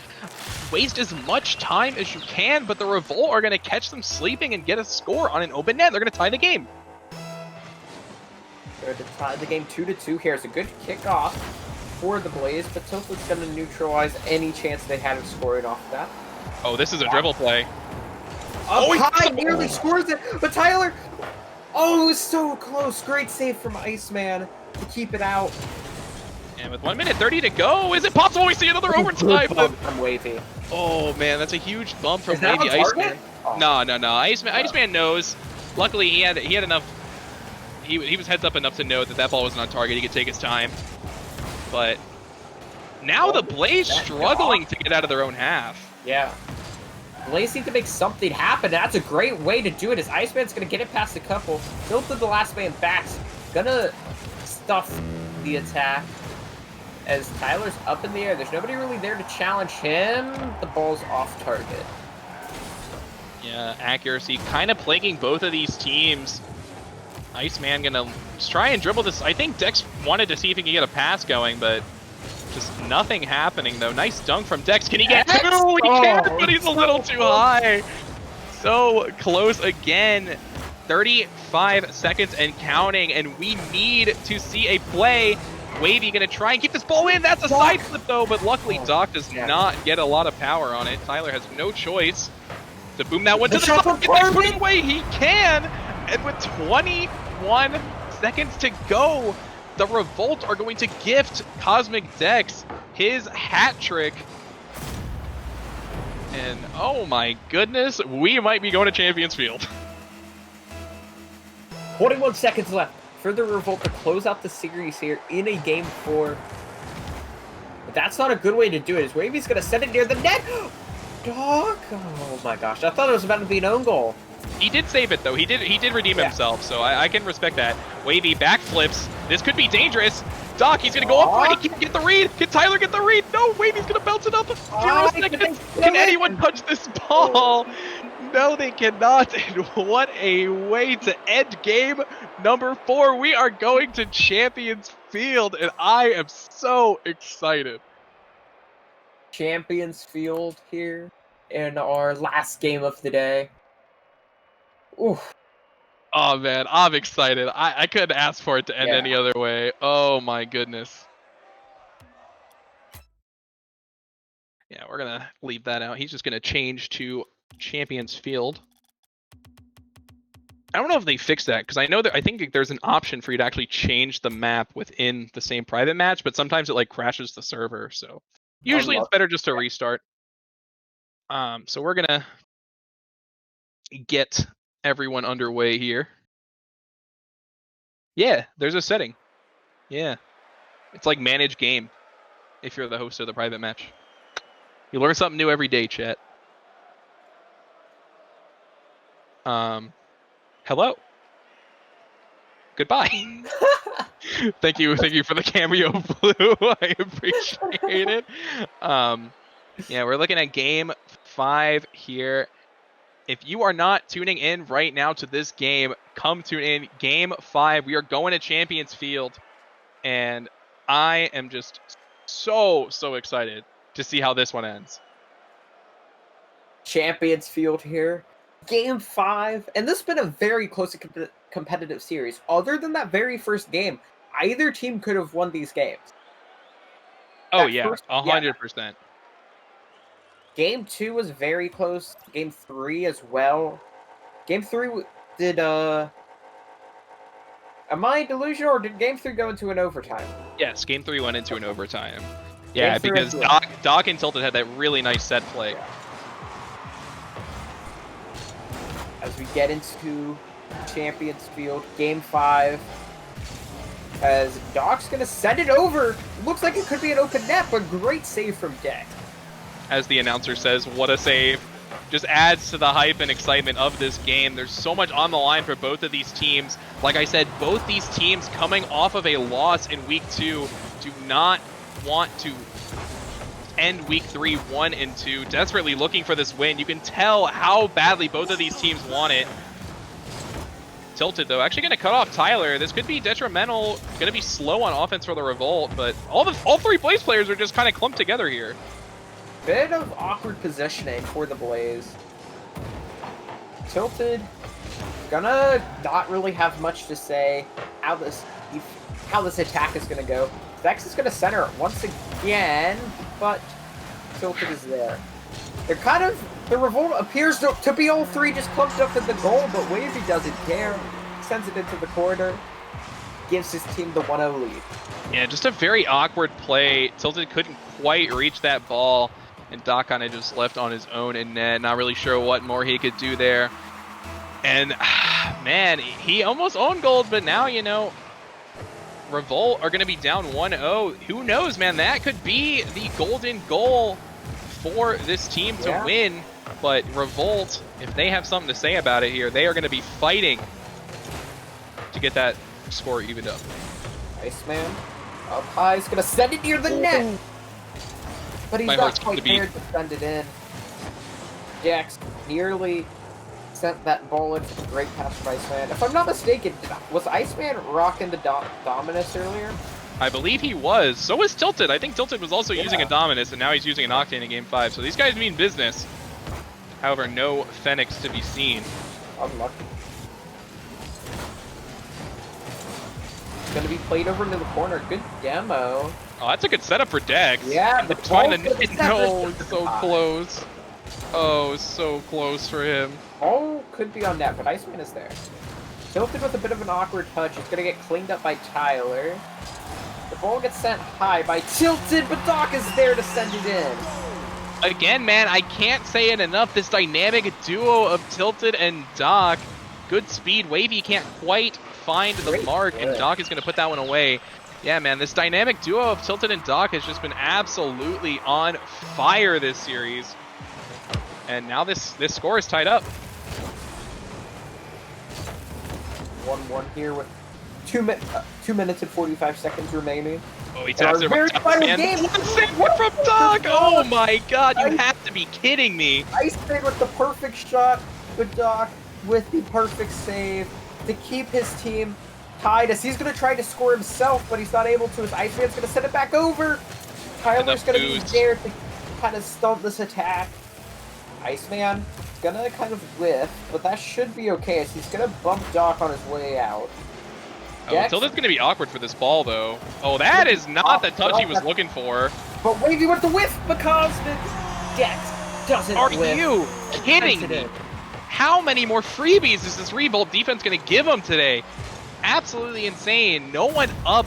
Waste as much time as you can, but the Revolt are going to catch them sleeping and get a score on an open net. They're going to tie the game. They're to tie the game 2-2 here. It's a good kickoff for the Blaze, but Tilted's going to neutralize any chance they had of scoring off that. Oh, this is a dribble play. High, nearly scores it, but Tyler... Oh, it was so close. Great save from Iceman to keep it out. And with 1:30 to go, is it possible we see another overtime? From Wavy. Oh, man, that's a huge bump from Wavy. Iceman. Oh. No. Iceman knows. Luckily, he had enough... He was heads up enough to know that that ball wasn't on target. He could take his time. But now the Blaze struggling to get out of their own half. Yeah. Blaze need to make something happen. That's a great way to do it. As Iceman's going to get it past a couple. Tilted the last man backs. Gonna stuff the attack. As Tyler's up in the air. There's nobody really there to challenge him. The ball's off target. Yeah, accuracy kind of plaguing both of these teams. Iceman gonna just try and dribble this. I think Dex wanted to see if he can get a pass going, but just nothing happening though. Nice dunk from Dex. Can he get two? He can, but he's a little too high. So close again. 35 seconds and counting, and we need to see a play. Wavy gonna try and keep this ball in. That's a side flip though, but luckily Doc does not get a lot of power on it. Tyler has no choice to boom that one to the top. Get that put away. He can. And with 21 seconds to go, the Revolt are going to gift Cosmic Dex his hat trick. And oh my goodness, we might be going to Champions Field. 21 seconds left for the Revolt to close out the series here in a game 4. But that's not a good way to do it. As Wavy's going to send it near the net. Doc! Oh my gosh, I thought it was about to be an own goal. He did save it though. He did redeem himself, so I can respect that. Wavy backflips. This could be dangerous. Doc, he's gonna go up for it. He can't get the read. Can Tyler get the read? No, Wavy's gonna bounce it up. 0 seconds. Can anyone touch this ball? No, they cannot. And what a way to end game number 4. We are going to Champions Field, and I am so excited. Champions Field here in our last game of the day. Oof. Oh man, I'm excited. I couldn't ask for it to end any other way. Oh my goodness. Yeah, we're gonna leave that out. He's just gonna change to Champions Field. I don't know if they fixed that, because I know that I think there's an option for you to actually change the map within the same private match, but sometimes it like crashes the server. So usually it's better just to restart. So we're gonna get everyone underway here. Yeah, there's a setting. Yeah, it's like manage game if you're the host of the private match. You learn something new every day, chat. Hello. Goodbye. thank you for the cameo, Blue. I appreciate it. Yeah, we're looking at game 5 here. If you are not tuning in right now to this game, come tune in. Game 5, we are going to Champions Field, and I am just so excited to see how this one ends. Champions Field here. Game 5, and this has been a very close and competitive series. Other than that very first game, either team could have won these games. Oh yeah, 100%. Game 2 was very close. Game 3 as well. Game 3 did, am I delusional, or did Game 3 go into an overtime? Yes, Game 3 went into an overtime. Yeah, because Doc and Tilted had that really nice set play. Yeah. As we get into Champions Field, Game 5, as Doc's going to send it over. Looks like it could be an open net, but great save from Deck. As the announcer says, what a save. Just adds to the hype and excitement of this game. There's so much on the line for both of these teams. Like I said, both these teams coming off of a loss in Week 2 do not want to end Week 3 1-2, desperately looking for this win. You can tell how badly both of these teams want it. Tilted, though, actually going to cut off Tyler. This could be detrimental. Going to be slow on offense for the Revolt, but all three Blaze players are just kind of clumped together here. Bit of awkward positioning for the Blaze. Tilted, gonna not really have much to say how this attack is gonna go. Vex is gonna center it once again, but Tilted is there. The Revolt appears to be all three just clumped up at the goal, but Wavy doesn't care. Sends it into the corner, gives his team the 1-0 lead. Yeah, just a very awkward play. Tilted couldn't quite reach that ball, and Doc kind of just left on his own in net. Not really sure what more he could do there. And, man, he almost owned gold, but now, you know, Revolt are going to be down 1-0. Who knows, man? That could be the golden goal for this team to win. But Revolt, if they have something to say about it here, they are going to be fighting to get that score evened up. Iceman up high is going to send it near the net. But he's not quite there to send it in. Jax nearly sent that ball in. Great pass from Iceman. If I'm not mistaken, was Iceman rocking the Dominus earlier? I believe he was. So was Tilted. I think Tilted was also using a Dominus, and now he's using an Octane in Game 5. So these guys mean business. However, no Fenix to be seen. Unlucky. It's going to be played over into the corner. Good demo. Oh, that's a good setup for Dex. Yeah, but find the net. No, so close. Oh, so close for him. Oh, could be on net, but Iceman is there. Tilted with a bit of an awkward touch. It's going to get cleaned up by Tyler. The ball gets sent high by Tilted, but Doc is there to send it in. Again, man, I can't say it enough. This dynamic duo of Tilted and Doc. Good speed. Wavy can't quite find the mark, and Doc is going to put that one away. Yeah, man, this dynamic duo of Tilted and Doc has just been absolutely on fire this series. And now this score is tied up. 1-1 here with 2 minutes and 45 seconds remaining. Oh, he taps it right top, man. What from Doc? Oh my god, you have to be kidding me. Iceman with the perfect shot, but Doc with the perfect save to keep his team tied as he's going to try to score himself, but he's not able to. His Iceman's going to send it back over. Tyler's going to be there to kind of stop this attack. Iceman going to kind of whiff, but that should be okay as he's going to bump Doc on his way out. Oh, Tilda's going to be awkward for this ball, though. Oh, that is not the touch he was looking for. But Wavy with the whiff because the Dex doesn't whiff. Are you kidding me? How many more freebies is this Revolt defense going to give them today? Absolutely insane. No one up.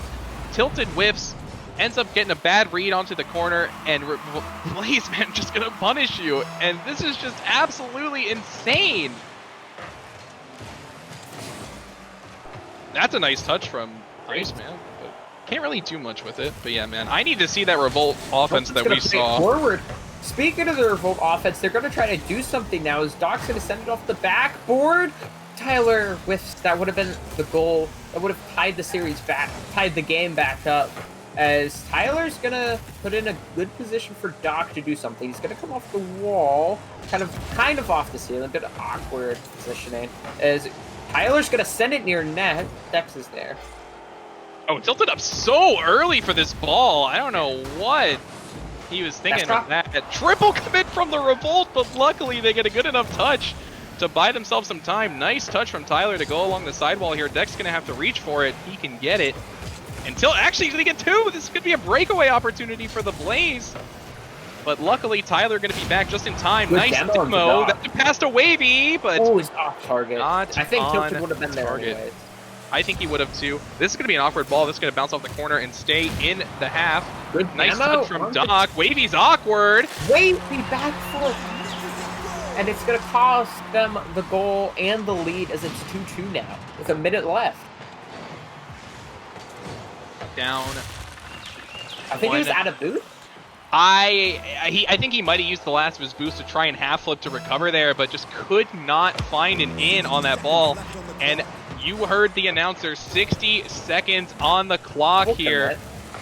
Tilted whiffs. Ends up getting a bad read onto the corner. And Blazeman just going to punish you. And this is just absolutely insane. That's a nice touch from Grace, man. But can't really do much with it. But yeah, man, I need to see that Revolt offense that we saw. Forward. Speaking of the Revolt offense, they're going to try to do something now. As Doc's going to send it off the backboard. Tyler whiffs. That would have been the goal. That would have tied the series back, tied the game back up. As Tyler's going to put in a good position for Doc to do something. He's going to come off the wall, kind of off the ceiling, bit of awkward positioning. As Tyler's going to send it near net. Dex is there. Oh, tilted up so early for this ball. I don't know what he was thinking of that. A triple commit from the Revolt, but luckily they get a good enough touch to buy themselves some time. Nice touch from Tyler to go along the sidewall here. Dex going to have to reach for it. He can get it. Until actually he's going to get two. This could be a breakaway opportunity for the Blaze. But luckily Tyler going to be back just in time. Good nice demo. That passed a wavy, but he's off target. I think Tilted would have been there anyways. I think he would have too. This is going to be an awkward ball. This is going to bounce off the corner and stay in the half. Good nice touch from Doc. Wavy's awkward. Wavy back foot. And it's going to cost them the goal and the lead as it's 2-2 now with a minute left. Down. I think he was out of boost. I think he might have used the last of his boost to try and half flip to recover there, but just could not find an in on that ball. And you heard the announcer, 60 seconds on the clock here.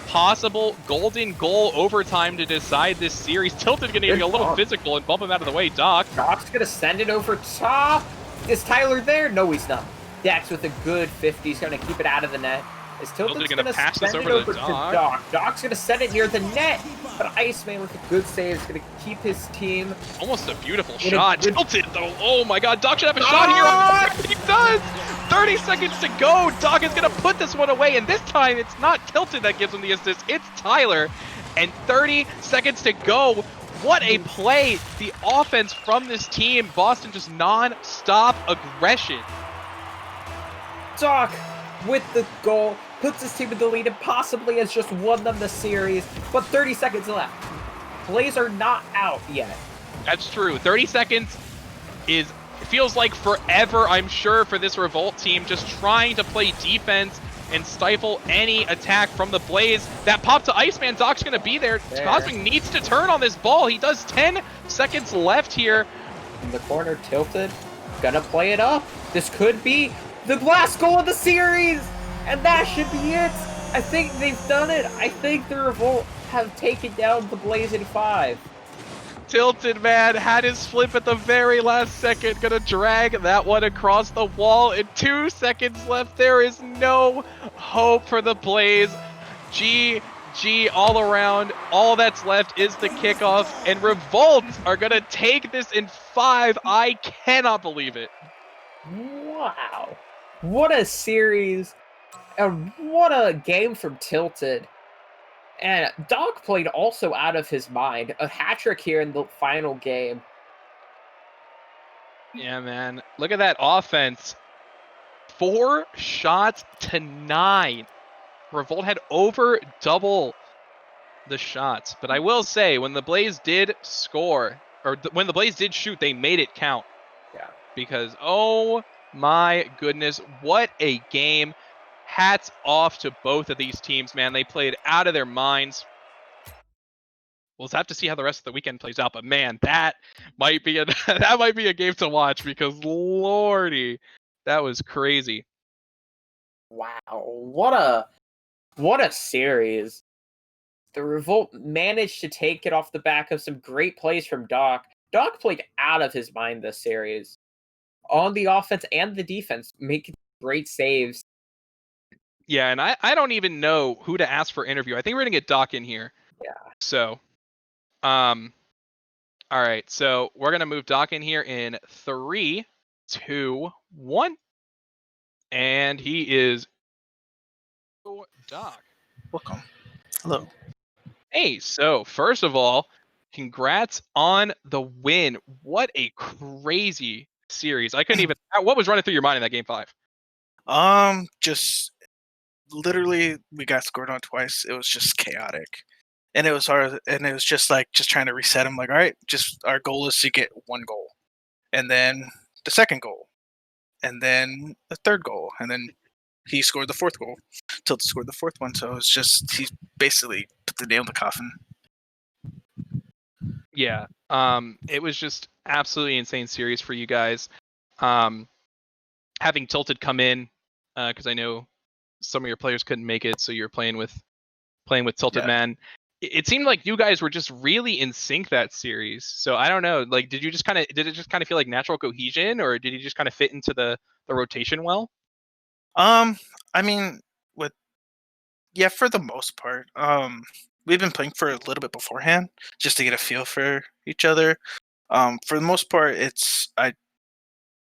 Possible golden goal overtime to decide this series. Tilted going to get a little physical and bump him out of the way. Doc's going to send it over top. Is Tyler there? No, he's not. Dex with a good 50. He's going to keep it out of the net. Is Tilted going to pass this over to Doc? Doc's going to send it near the net, but Iceman with a good save is going to keep his team. Almost a beautiful shot. Tilted, though. Oh my god, Doc should have a shot here. He does! 30 seconds to go. Doc is going to put this one away, and this time it's not Tilted that gives him the assist. It's Tyler, and 30 seconds to go. What a play. The offense from this team. Boston just non-stop aggression. Doc with the goal puts his team in the lead and possibly has just won them the series, but 30 seconds left. Blaze are not out yet. That's true. 30 seconds feels like forever, I'm sure, for this Revolt team, just trying to play defense and stifle any attack from the Blaze. That pop to Iceman, Doc's going to be there. Cosmic needs to turn on this ball. He does. 10 seconds left here. In the corner, Tilted, gonna play it up. This could be the last goal of the series, and that should be it. I think they've done it. I think the Revolt have taken down the Blaze in 5. Tilted, man, had his flip at the very last second. Gonna drag that one across the wall. In 2 seconds left, there is no hope for the Blaze. GG all around. All that's left is the kickoff, and Revolt are gonna take this in 5. I cannot believe it. Wow. What a series. And what a game from Tilted. And Doc played also out of his mind. A hat-trick here in the final game. Yeah, man. Look at that offense. 4 shots to 9. Revolt had over double the shots. But I will say, when the Blaze did score, or when the Blaze did shoot, they made it count. Yeah. Because, oh my goodness, what a game. Hats off to both of these teams, man. They played out of their minds. We'll have to see how the rest of the weekend plays out, but man, that might be a game to watch, because lordy, that was crazy. Wow, what a series. The Revolt managed to take it off the back of some great plays from Doc. Doc played out of his mind this series. On the offense and the defense, making great saves. Yeah, and I don't even know who to ask for interview. I think we're gonna get Doc in here. Yeah. So, all right. So we're gonna move Doc in here in 3, 2, 1, and he is. Doc. Welcome. Hello. Hey. So first of all, congrats on the win. What a crazy series? I couldn't even. What was running through your mind in that game 5? Just literally, we got scored on twice. It was just chaotic, and it was hard. And it was just trying to reset him. Like, all right, just our goal is to get 1 goal, and then the second goal, and then the third goal, and then he scored the 4th goal. Tilted scored the 4th one. So it was just he basically put the nail in the coffin. Yeah. It was just absolutely insane series for you guys. Having Tilted come in, because I know some of your players couldn't make it, so you're playing with Tilted Yeah. Man. It seemed like you guys were just really in sync that series. So I don't know, like, did it just kind of feel like natural cohesion, or did he just kind of fit into the rotation well? I mean, for the most part. We've been playing for a little bit beforehand just to get a feel for each other. For the most part,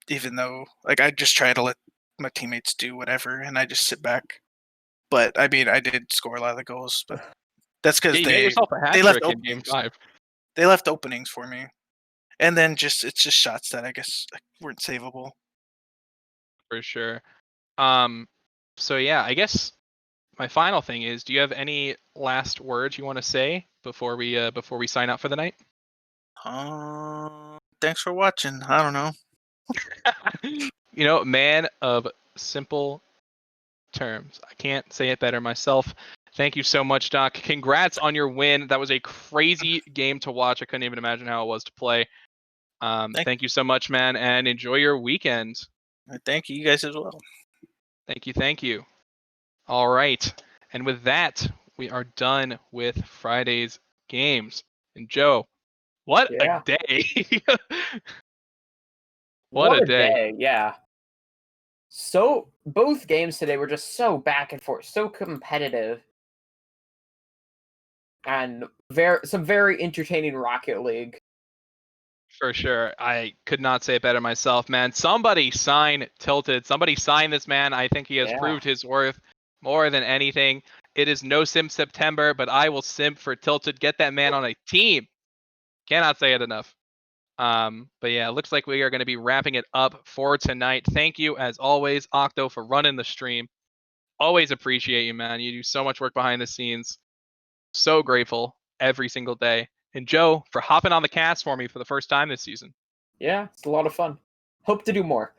even though I just try to let my teammates do whatever, and I just sit back. But I mean, I did score a lot of the goals, but that's Yeah, because you got yourself a hat they left trick in game openings. 5. They left openings for me, and then it's just shots that I guess weren't savable. For sure. So yeah, I guess my final thing is, do you have any last words you want to say before we sign out for the night? Thanks for watching. I don't know. Man of simple terms. I can't say it better myself. Thank you so much, Doc. Congrats on your win. That was a crazy game to watch. I couldn't even imagine how it was to play. Thank you so much, man, and enjoy your weekend. Thank you, you guys as well. Thank you. All right. And with that, we are done with Friday's games. And Joe, what Yeah. a day. What a a day. Yeah. So both games today were just so back and forth, so competitive, and some very entertaining Rocket League. For sure. I could not say it better myself, man. Somebody sign Tilted. Somebody sign this man. I think he has Yeah. proved his worth more than anything. It is no simp September, but I will simp for Tilted. Get that man on a team. Cannot say it enough. But yeah, it looks like we are going to be wrapping it up for tonight. Thank you, as always, Octo, for running the stream. Always appreciate you, man. You do so much work behind the scenes. So grateful every single day. And Joe, for hopping on the cast for me for the first time this season. Yeah, it's a lot of fun. Hope to do more.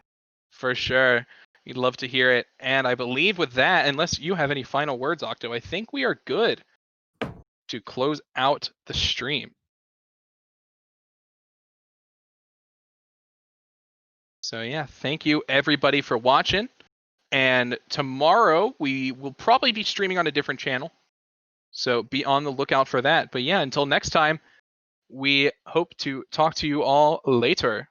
For sure. We'd love to hear it. And I believe with that, unless you have any final words, Octo, I think we are good to close out the stream. So yeah, thank you everybody for watching. And tomorrow we will probably be streaming on a different channel. So be on the lookout for that. But yeah, until next time, we hope to talk to you all later.